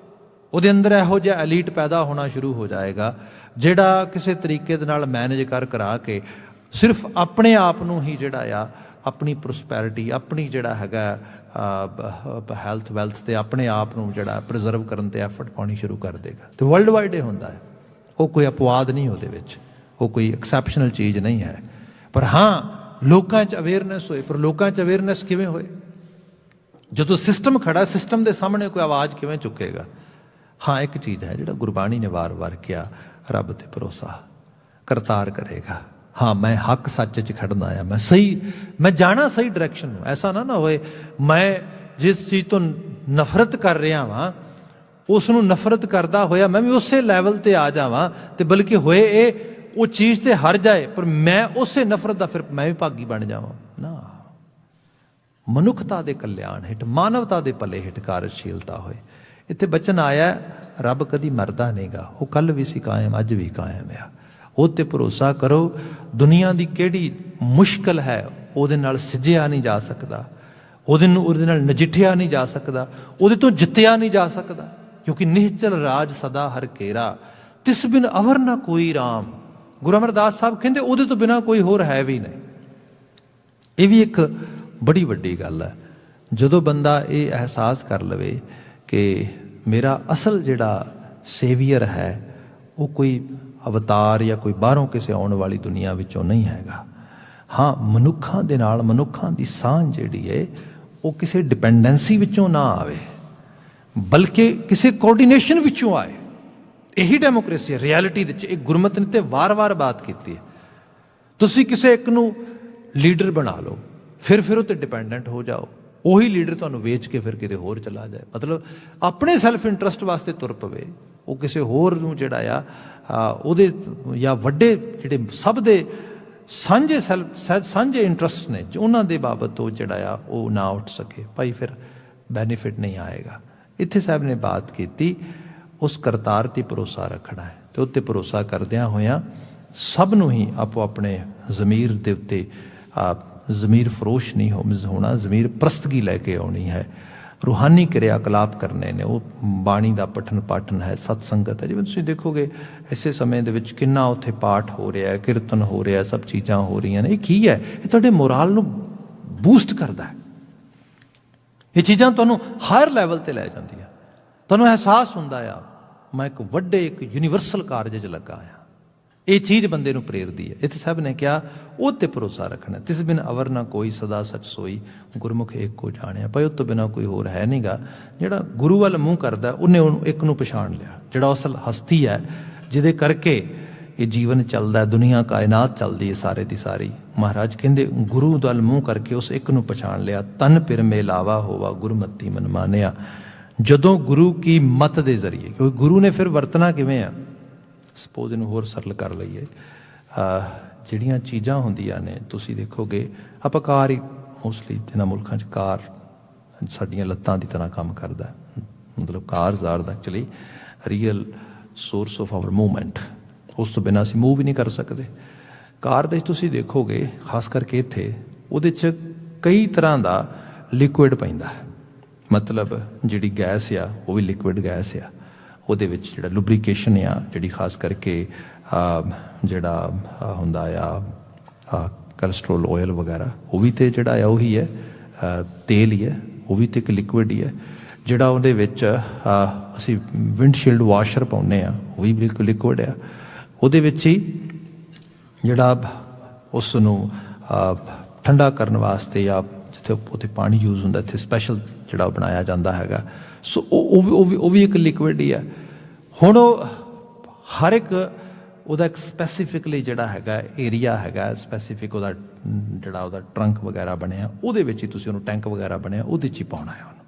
ਉਹਦੇ ਅੰਦਰ ਇਹੋ ਜਿਹਾ ਐਲੀਟ ਪੈਦਾ ਹੋਣਾ ਸ਼ੁਰੂ ਹੋ ਜਾਏਗਾ ਜਿਹੜਾ ਕਿਸੇ ਤਰੀਕੇ ਦੇ ਨਾਲ ਮੈਨੇਜ ਕਰਾ ਕੇ ਸਿਰਫ ਆਪਣੇ ਆਪ ਨੂੰ ਹੀ ਜਿਹੜਾ ਆ, ਆਪਣੀ ਪ੍ਰੋਸਪੈਰਿਟੀ, ਆਪਣੀ ਜਿਹੜਾ ਹੈਗਾ ਹੈਲਥ ਵੈਲਥ ਤੇ ਆਪਣੇ ਆਪ ਨੂੰ ਜਿਹੜਾ ਪ੍ਰੀਜ਼ਰਵ ਕਰਨ ਤੇ ਐਫਰਟ ਪਾਉਣੀ ਸ਼ੁਰੂ ਕਰ ਦੇਗਾ। ਤੇ ਵਰਲਡ ਵਾਈਡ ਇਹ ਹੁੰਦਾ ਹੈ, ਉਹ ਕੋਈ ਅਪਵਾਦ ਨਹੀਂ ਉਹਦੇ ਵਿੱਚ, ਉਹ ਕੋਈ ਐਕਸੈਪਸ਼ਨਲ ਚੀਜ਼ ਨਹੀਂ ਹੈ। ਪਰ ਹਾਂ, ਲੋਕਾਂ 'ਚ ਅਵੇਅਰਨੈਸ ਹੋਏ। ਪਰ ਲੋਕਾਂ 'ਚ ਅਵੇਅਰਨੈਸ ਕਿਵੇਂ ਹੋਏ? ਜਦੋਂ ਸਿਸਟਮ ਖੜਾ, ਸਿਸਟਮ ਦੇ ਸਾਹਮਣੇ ਕੋਈ ਆਵਾਜ਼ ਕਿਵੇਂ ਚੁੱਕੇਗਾ? ਹਾਂ, ਇੱਕ ਚੀਜ਼ ਹੈ ਜਿਹੜਾ ਗੁਰਬਾਣੀ ਨੇ ਵਾਰ-ਵਾਰ ਕਿਹਾ, ਰੱਬ ਤੇ ਭਰੋਸਾ, ਕਰਤਾਰ ਕਰੇਗਾ। ਹਾਂ, ਮੈਂ ਹੱਕ ਸੱਚ 'ਚ ਖੜਨਾ ਆ, ਮੈਂ ਸਹੀ, ਮੈਂ ਜਾਣਾ ਸਹੀ ਡਾਇਰੈਕਸ਼ਨ ਨੂੰ। ਐਸਾ ਨਾ ਹੋਏ ਮੈਂ ਜਿਸ ਚੀਜ਼ ਤੋਂ ਨਫ਼ਰਤ ਕਰ ਰਿਹਾ ਵਾਂ ਉਸ ਨੂੰ ਨਫ਼ਰਤ ਕਰਦਾ ਹੋਇਆ ਮੈਂ ਵੀ ਉਸੇ ਲੈਵਲ ਤੇ ਆ ਜਾਵਾਂ, ਤੇ ਬਲਕਿ ਹੋਏ ਇਹ ਉਹ ਚੀਜ਼ ਤੇ ਹਾਰ ਜਾਏ ਪਰ ਮੈਂ ਉਸੇ ਨਫ਼ਰਤ ਦਾ ਫਿਰ ਮੈਂ ਵੀ ਭਾਗੀ ਬਣ ਜਾਵਾਂ ਨਾ। ਮਨੁੱਖਤਾ ਦੇ ਕਲਿਆਣ ਹੇਠ, ਮਾਨਵਤਾ ਦੇ ਭਲੇ ਹੇਠ ਕਾਰਜਸ਼ੀਲਤਾ ਹੋਏ। ਇੱਥੇ ਬਚਨ ਆਇਆ ਰੱਬ ਕਦੀ ਮਰਦਾ ਨਹੀਂਗਾ, ਉਹ ਕੱਲ੍ਹ ਵੀ ਸੀ ਕਾਇਮ, ਅੱਜ ਵੀ ਕਾਇਮ ਆ। ਉਹ 'ਤੇ ਭਰੋਸਾ ਕਰੋ। ਦੁਨੀਆ ਦੀ ਕਿਹੜੀ ਮੁਸ਼ਕਲ ਹੈ ਉਹਦੇ ਨਾਲ ਸਿੱਝਿਆ ਨਹੀਂ ਜਾ ਸਕਦਾ, ਉਹਦੇ ਨਾਲ ਨਜਿੱਠਿਆ ਨਹੀਂ ਜਾ ਸਕਦਾ, ਉਹਦੇ ਤੋਂ ਜਿੱਤਿਆ ਨਹੀਂ ਜਾ ਸਕਦਾ, ਕਿਉਂਕਿ ਨਿਹਚਲ ਰਾਜ ਸਦਾ ਹਰ ਘੇਰਾ, ਤਿਸ ਬਿਨ ਅਵਰ ਨਾ ਕੋਈ ਰਾਮ। ਗੁਰੂ ਅਮਰਦਾਸ ਸਾਹਿਬ ਕਹਿੰਦੇ ਉਹਦੇ ਤੋਂ ਬਿਨਾਂ ਕੋਈ ਹੋਰ ਹੈ ਵੀ ਨਹੀਂ। ਇਹ ਵੀ ਇੱਕ ਬੜੀ ਵੱਡੀ ਗੱਲ ਹੈ ਜਦੋਂ ਬੰਦਾ ਇਹ ਅਹਿਸਾਸ ਕਰ ਲਵੇ ਕਿ ਮੇਰਾ ਅਸਲ ਜਿਹੜਾ ਸੇਵੀਅਰ ਹੈ ਉਹ ਕੋਈ ਅਵਤਾਰ ਜਾਂ ਕੋਈ ਬਾਹਰੋਂ ਕਿਸੇ ਆਉਣ ਵਾਲੀ ਦੁਨੀਆ ਵਿੱਚੋਂ ਨਹੀਂ ਹੈਗਾ। ਹਾਂ, ਮਨੁੱਖਾਂ ਦੇ ਨਾਲ ਮਨੁੱਖਾਂ ਦੀ ਸਾਂਝ ਜਿਹੜੀ ਹੈ ਉਹ ਕਿਸੇ ਡਿਪੈਂਡੈਂਸੀ ਵਿੱਚੋਂ ਨਾ ਆਵੇ, ਬਲਕਿ ਕਿਸੇ ਕੋਆਰਡੀਨੇਸ਼ਨ ਵਿੱਚੋਂ ਆਏ। ਇਹੀ ਡੈਮੋਕ੍ਰੇਸੀ ਹੈ ਰਿਐਲਿਟੀ ਦੇ ਵਿੱਚ। ਇਹ ਗੁਰਮਤਿ ਨੇ ਤੇ ਵਾਰ-ਵਾਰ ਬਾਤ ਕੀਤੀ ਹੈ। ਤੁਸੀਂ ਕਿਸੇ ਇੱਕ ਨੂੰ ਲੀਡਰ ਬਣਾ ਲਓ, ਫਿਰ ਉਹ ਤੇ ਡਿਪੈਂਡੈਂਟ ਹੋ ਜਾਓ, ਉਹੀ ਲੀਡਰ ਤੁਹਾਨੂੰ ਵੇਚ ਕੇ ਫਿਰ ਕਿਤੇ ਹੋਰ ਚਲਾ ਜਾਏ, ਮਤਲਬ ਆਪਣੇ ਸੈਲਫ ਇੰਟਰਸਟ ਵਾਸਤੇ ਤੁਰ ਪਵੇ, ਉਹ ਕਿਸੇ ਹੋਰ ਨੂੰ ਜਿਹੜਾ ਆ ਉਹਦੇ ਜਾਂ ਵੱਡੇ ਜਿਹੜੇ ਸਭ ਦੇ ਸਾਂਝੇ ਇੰਟਰਸਟ ਨੇ ਉਹਨਾਂ ਦੇ ਬਾਬਤ ਉਹ ਜਿਹੜਾ ਆ ਉਹ ਨਾ ਉੱਠ ਸਕੇ, ਭਾਈ ਫਿਰ ਬੈਨੀਫਿਟ ਨਹੀਂ ਆਏਗਾ। ਇੱਥੇ ਸਾਹਿਬ ਨੇ ਬਾਤ ਕੀਤੀ ਉਸ ਕਰਤਾਰ 'ਤੇ ਭਰੋਸਾ ਰੱਖਣਾ ਹੈ, ਅਤੇ ਉੱਤੇ ਭਰੋਸਾ ਕਰਦਿਆਂ ਹੋਇਆਂ ਸਭ ਨੂੰ ਹੀ ਆਪੋ ਆਪਣੇ ਜ਼ਮੀਰ ਦੇ ਉੱਤੇ ਜ਼ਮੀਰ ਫਰੋਸ਼ ਨਹੀਂ ਹੋਣਾ, ਜ਼ਮੀਰ ਪ੍ਰਸਤਗੀ ਲੈ ਕੇ ਆਉਣੀ ਹੈ। ਰੂਹਾਨੀ ਕਿਰਿਆ ਕਲਾਪ ਕਰਨੇ ਨੇ, ਉਹ ਬਾਣੀ ਦਾ ਪਠਨ ਪਾਠਨ ਹੈ, ਸਤ ਸੰਗਤ ਹੈ। ਜਿਵੇਂ ਤੁਸੀਂ ਦੇਖੋਗੇ ਇਸੇ ਸਮੇਂ ਦੇ ਵਿੱਚ ਕਿੰਨਾ ਉੱਥੇ ਪਾਠ ਹੋ ਰਿਹਾ, ਕੀਰਤਨ ਹੋ ਰਿਹਾ, ਸਭ ਚੀਜ਼ਾਂ ਹੋ ਰਹੀਆਂ ਨੇ। ਇਹ ਕੀ ਹੈ? ਇਹ ਤੁਹਾਡੇ ਮੋਰਾਲ ਨੂੰ ਬੂਸਟ ਕਰਦਾ ਹੈ। ਇਹ ਚੀਜ਼ਾਂ ਤੁਹਾਨੂੰ ਹਾਇਰ ਲੈਵਲ 'ਤੇ ਲੈ ਜਾਂਦੀਆਂ, ਤੁਹਾਨੂੰ ਅਹਿਸਾਸ ਹੁੰਦਾ ਆ ਮੈਂ ਇੱਕ ਵੱਡੇ ਇੱਕ ਯੂਨੀਵਰਸਲ ਕਾਰਜ 'ਚ ਲੱਗਾ ਆ। ਇਹ ਚੀਜ਼ ਬੰਦੇ ਨੂੰ ਪ੍ਰੇਰਦੀ ਹੈ। ਇੱਥੇ ਸਾਹਿਬ ਨੇ ਕਿਹਾ ਉਹ 'ਤੇ ਭਰੋਸਾ ਰੱਖਣਾ। ਤਿਸ ਬਿਨ ਅਵਰ ਨਾ ਕੋਈ ਸਦਾ ਸੱਚ ਸੋਈ, ਗੁਰਮੁਖ ਏਕ ਕੋ ਜਾਣਿਆ। ਭਾਈ ਉਹ ਤੋਂ ਬਿਨਾਂ ਕੋਈ ਹੋਰ ਹੈ ਨਹੀਂਗਾ। ਜਿਹੜਾ ਗੁਰੂ ਵੱਲ ਮੂੰਹ ਕਰਦਾ ਉਹਨੇ ਉਹਨੂੰ ਇੱਕ ਨੂੰ ਪਛਾਣ ਲਿਆ, ਜਿਹੜਾ ਅਸਲ ਹਸਤੀ ਹੈ ਜਿਹਦੇ ਕਰਕੇ ਇਹ ਜੀਵਨ ਚੱਲਦਾ, ਦੁਨੀਆ ਕਾਇਨਾਤ ਚੱਲਦੀ ਹੈ ਸਾਰੇ ਦੀ ਸਾਰੀ। ਮਹਾਰਾਜ ਕਹਿੰਦੇ ਗੁਰੂ ਵੱਲ ਮੂੰਹ ਕਰਕੇ ਉਸ ਇੱਕ ਨੂੰ ਪਛਾਣ ਲਿਆ। ਤਨ ਪਿਰ ਮੇਲਾਵਾ ਹੋਵਾ ਗੁਰਮਤੀ ਮਨ ਮਾਨਿਆ। ਜਦੋਂ ਗੁਰੂ ਕੀ ਮਤ ਦੇ ਜ਼ਰੀਏ, ਕਿਉਂਕਿ ਗੁਰੂ ਨੇ ਫਿਰ ਵਰਤਣਾ ਕਿਵੇਂ ਆ, ਸਪੋਜ਼ ਇਹਨੂੰ ਹੋਰ ਸਰਲ ਕਰ ਲਈਏ, ਜਿਹੜੀਆਂ ਚੀਜ਼ਾਂ ਹੁੰਦੀਆਂ ਨੇ ਤੁਸੀਂ ਦੇਖੋਗੇ ਆਪਾਂ ਕਾਰ ਹੀ ਮੋਸਟਲੀ ਜਿਹਨਾਂ ਮੁਲਕਾਂ 'ਚ ਕਾਰ ਸਾਡੀਆਂ ਲੱਤਾਂ ਦੀ ਤਰ੍ਹਾਂ ਕੰਮ ਕਰਦਾ, ਮਤਲਬ cars are the actually real source of our movement. ਉਸ ਤੋਂ ਬਿਨਾਂ ਅਸੀਂ ਮੂਵ ਹੀ ਨਹੀਂ ਕਰ ਸਕਦੇ। ਕਾਰ ਦੇ ਤੁਸੀਂ ਦੇਖੋਗੇ ਖਾਸ ਕਰਕੇ ਇੱਥੇ ਉਹਦੇ 'ਚ ਕਈ ਤਰ੍ਹਾਂ ਦਾ ਲਿਕੁਇਡ ਪੈਂਦਾ ਹੈ, ਮਤਲਬ ਜਿਹੜੀ ਗੈਸ ਆ ਉਹ ਵੀ ਲਿਕੁਇਡ ਗੈਸ ਆ। ਉਹਦੇ ਵਿੱਚ ਜਿਹੜਾ ਲੁਬਰੀਕੇਸ਼ਨ ਆ, ਜਿਹੜੀ ਖਾਸ ਕਰਕੇ ਜਿਹੜਾ ਹੁੰਦਾ ਆ ਕੋਲੈਸਟਰੋਲ ਆਇਲ ਵਗੈਰਾ, ਉਹ ਵੀ ਤੇ ਜਿਹੜਾ ਆ ਉਹੀ ਹੈ, ਤੇਲ ਹੀ ਹੈ, ਉਹ ਵੀ ਤੇ ਇੱਕ ਲਿਕੁਇਡ ਹੀ ਹੈ। ਜਿਹੜਾ ਉਹਦੇ ਵਿੱਚ ਅਸੀਂ ਵਿੰਡਸ਼ੀਲਡ ਵਾਸ਼ਰ ਪਾਉਂਦੇ ਆ ਉਹ ਵੀ ਬਿਲਕੁਲ ਲਿਕੁਇਡ ਆ। ਉਹਦੇ ਵਿੱਚ ਹੀ ਜਿਹੜਾ ਉਸ ਨੂੰ ਠੰਡਾ ਕਰਨ ਵਾਸਤੇ ਜਾਂ ਜਿੱਥੇ ਉੱਥੇ ਪਾਣੀ ਯੂਜ਼ ਹੁੰਦਾ ਇੱਥੇ ਸਪੈਸ਼ਲ ਜਿਹੜਾ ਬਣਾਇਆ ਜਾਂਦਾ ਹੈਗਾ, ਸੋ ਉਹ ਵੀ ਇੱਕ ਲਿਕੁਇਡ ਹੀ ਹੈ। ਹੁਣ ਉਹ ਹਰ ਇੱਕ ਉਹਦਾ ਇੱਕ ਸਪੈਸੀਫਿਕਲੀ ਜਿਹੜਾ ਹੈਗਾ ਏਰੀਆ ਹੈਗਾ, ਸਪੈਸੀਫਿਕ ਉਹਦਾ ਜਿਹੜਾ ਉਹਦਾ ਟਰੰਕ ਵਗੈਰਾ ਬਣਿਆ, ਉਹਦੇ ਵਿੱਚ ਹੀ ਤੁਸੀਂ ਉਹਨੂੰ ਟੈਂਕ ਵਗੈਰਾ ਬਣਿਆ ਉਹਦੇ 'ਚ ਹੀ ਪਾਉਣਾ ਹੈ ਉਹਨੂੰ।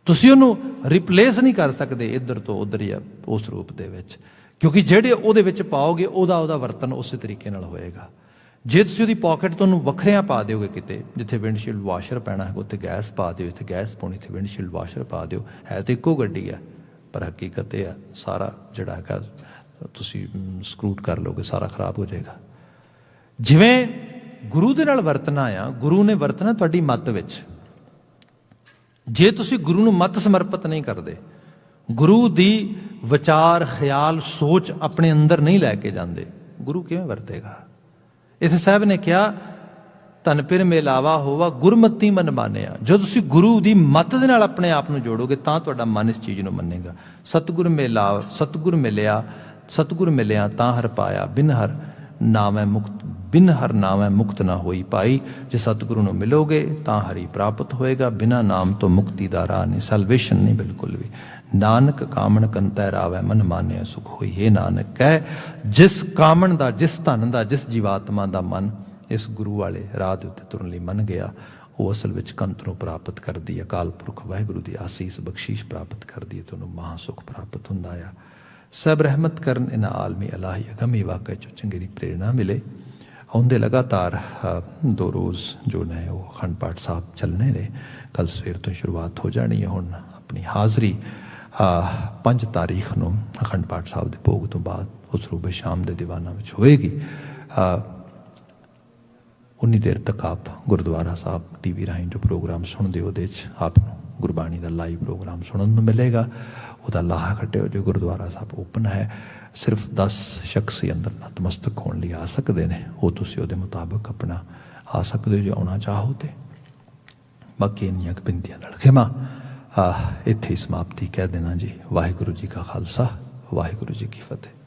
ਤੁਸੀਂ ਉਹਨੂੰ ਰਿਪਲੇਸ ਨਹੀਂ ਕਰ ਸਕਦੇ ਇੱਧਰ ਤੋਂ ਉੱਧਰ ਜਾਂ ਉਸ ਰੂਪ ਦੇ ਵਿੱਚ, ਕਿਉਂਕਿ ਜਿਹੜੇ ਉਹਦੇ ਵਿੱਚ ਪਾਓਗੇ ਉਹਦਾ ਵਰਤਨ ਉਸੇ ਤਰੀਕੇ ਨਾਲ ਹੋਏਗਾ। ਜੇ ਤੁਸੀਂ ਉਹਦੀ ਪਾਕਟ ਤੋਂ ਉਹਨੂੰ ਵੱਖਰਿਆਂ ਪਾ ਦਿਓਗੇ, ਕਿਤੇ ਜਿੱਥੇ ਵਿੰਡਸ਼ੀਲਡ ਵਾਸ਼ਰ ਪੈਣਾ ਹੈਗਾ ਉੱਥੇ ਗੈਸ ਪਾ ਦਿਓ, ਇੱਥੇ ਗੈਸ ਪਾਉਣੀ ਇੱਥੇ ਵਿੰਡਸ਼ੀਲਡ ਵਾਸ਼ਰ ਪਾ ਦਿਓ, ਹੈ ਤਾਂ ਇੱਕੋ ਗੱਡੀ ਹੈ ਪਰ ਹਕੀਕਤ ਇਹ ਆ ਸਾਰਾ ਜਿਹੜਾ ਹੈਗਾ ਤੁਸੀਂ ਸਕਰੂਟ ਕਰ ਲਓਗੇ ਸਾਰਾ ਖਰਾਬ ਹੋ ਜਾਏਗਾ। ਜਿਵੇਂ ਗੁਰੂ ਦੇ ਨਾਲ ਵਰਤਣਾ ਆ, ਗੁਰੂ ਨੇ ਵਰਤਣਾ ਤੁਹਾਡੀ ਮੱਤ ਵਿੱਚ। ਜੇ ਤੁਸੀਂ ਗੁਰੂ ਨੂੰ ਮੱਤ ਸਮਰਪਿਤ ਨਹੀਂ ਕਰਦੇ, ਗੁਰੂ ਦੀ ਵਿਚਾਰ ਖਿਆਲ ਸੋਚ ਆਪਣੇ ਅੰਦਰ ਨਹੀਂ ਲੈ ਕੇ ਜਾਂਦੇ, ਗੁਰੂ ਕਿਵੇਂ ਵਰਤੇਗਾ? ਇੱਥੇ ਸਾਹਿਬ ਨੇ ਕਿਹਾ ਧਨ ਪਿਰ ਮੇਲਾਵਾ ਹੋਵਾ ਗੁਰਮਤੀ ਮਨ ਮਾਨਿਆ। ਜਦੋਂ ਤੁਸੀਂ ਗੁਰੂ ਦੀ ਮੱਤ ਦੇ ਨਾਲ ਆਪਣੇ ਆਪ ਨੂੰ ਜੋੜੋਗੇ ਤਾਂ ਤੁਹਾਡਾ ਮਨ ਇਸ ਚੀਜ਼ ਨੂੰ ਮੰਨੇਗਾ। ਸਤਿਗੁਰ ਮਿਲਿਆ ਤਾਂ ਹਰ ਪਾਇਆ, ਬਿਨ ਹਰ ਨਾਮੈ ਮੁਕਤ ਨਾ ਹੋਈ ਪਾਈ। ਜੇ ਸਤਿਗੁਰੂ ਨੂੰ ਮਿਲੋਗੇ ਤਾਂ ਹਰੀ ਪ੍ਰਾਪਤ ਹੋਏਗਾ, ਬਿਨਾਂ ਨਾਮ ਤੋਂ ਮੁਕਤੀ ਦਾ ਰਾਹ ਨਹੀਂ, ਸੈਲਵੇਸ਼ਨ ਨਹੀਂ ਬਿਲਕੁਲ ਵੀ। ਨਾਨਕ ਕਾਮਣ ਕੰਤੈ ਰਾਵੈ ਮਨ ਮਾਨਿਆ ਸੁਖ ਹੋਈ। ਇਹ ਨਾਨਕ ਕਹਿ ਜਿਸ ਕਾਮਣ ਦਾ, ਜਿਸ ਧਨ ਦਾ, ਜਿਸ ਜੀਵਾਤਮਾ ਦਾ ਮਨ ਇਸ ਗੁਰੂ ਵਾਲੇ ਰਾਹ ਦੇ ਉੱਤੇ ਤੁਰਨ ਲਈ ਮੰਨ ਗਿਆ, ਉਹ ਅਸਲ ਵਿੱਚ ਕੰਤ ਨੂੰ ਪ੍ਰਾਪਤ ਕਰਦੀ ਹੈ। ਅਕਾਲ ਪੁਰਖ ਵਾਹਿਗੁਰੂ ਦੀ ਆਸੀਸ ਬਖਸ਼ੀਸ਼ ਪ੍ਰਾਪਤ ਕਰਦੀ ਹੈ ਤੇ ਉਹਨੂੰ ਮਹਾਂ ਸੁੱਖ ਪ੍ਰਾਪਤ ਹੁੰਦਾ ਆ। ਸਭ ਰਹਿਮਤ ਕਰਨ ਇਨ ਆਲਮੀ ਅਲਾਹੀ ਅਗਮੀ ਵਾਕਿਆ 'ਚੋਂ ਚੰਗੀ ਪ੍ਰੇਰਣਾ ਮਿਲੇ। ਆਉਂਦੇ ਲਗਾਤਾਰ 2 ਰੋਜ਼ ਜੋ ਨੇ ਉਹ ਅਖੰਡ ਪਾਠ ਸਾਹਿਬ ਚੱਲਣੇ ਨੇ। ਕੱਲ੍ਹ ਸਵੇਰ ਤੋਂ ਸ਼ੁਰੂਆਤ ਹੋ ਜਾਣੀ ਹੈ। ਹੁਣ ਆਪਣੀ ਹਾਜ਼ਰੀ 5 ਤਾਰੀਖ ਨੂੰ ਅਖੰਡ ਪਾਠ ਸਾਹਿਬ ਦੇ ਭੋਗ ਤੋਂ ਬਾਅਦ ਉਸ ਰੂਬੇ ਸ਼ਾਮ ਦੇ ਦੀਵਾਨਾਂ ਵਿੱਚ ਹੋਏਗੀ। ਉਨੀ ਦੇਰ ਤੱਕ ਆਪ ਗੁਰਦੁਆਰਾ ਸਾਹਿਬ TV ਰਾਹੀਂ ਜੋ ਪ੍ਰੋਗਰਾਮ ਸੁਣਦੇ ਉਹਦੇ 'ਚ ਆਪ ਨੂੰ ਗੁਰਬਾਣੀ ਦਾ ਲਾਈਵ ਪ੍ਰੋਗਰਾਮ ਸੁਣਨ ਨੂੰ ਮਿਲੇਗਾ। ਉਹਦਾ ਲਾਹਾ ਕੱਟਿਓ। ਜੋ ਗੁਰਦੁਆਰਾ ਸਾਹਿਬ ਓਪਨ ਹੈ, ਸਿਰਫ 10 ਸ਼ਖਸ ਹੀ ਅੰਦਰ ਨਤਮਸਤਕ ਹੋਣ ਲਈ ਆ ਸਕਦੇ ਨੇ। ਉਹ ਤੁਸੀਂ ਉਹਦੇ ਮੁਤਾਬਕ ਆਪਣਾ ਆ ਸਕਦੇ ਹੋ ਜੇ ਆਉਣਾ ਚਾਹੋ ਤੇ। ਬਾਕੀ ਇੰਨੀਆਂ ਕੁ ਬੇਨਤੀਆਂ ਨਾਲ ਖਿਮਾ ਇੱਥੇ ਹੀ ਸਮਾਪਤੀ ਕਹਿ ਦੇਣਾ ਜੀ। ਵਾਹਿਗੁਰੂ ਜੀ ਕਾ ਖਾਲਸਾ, ਵਾਹਿਗੁਰੂ ਜੀ ਕੀ ਫਤਿਹ।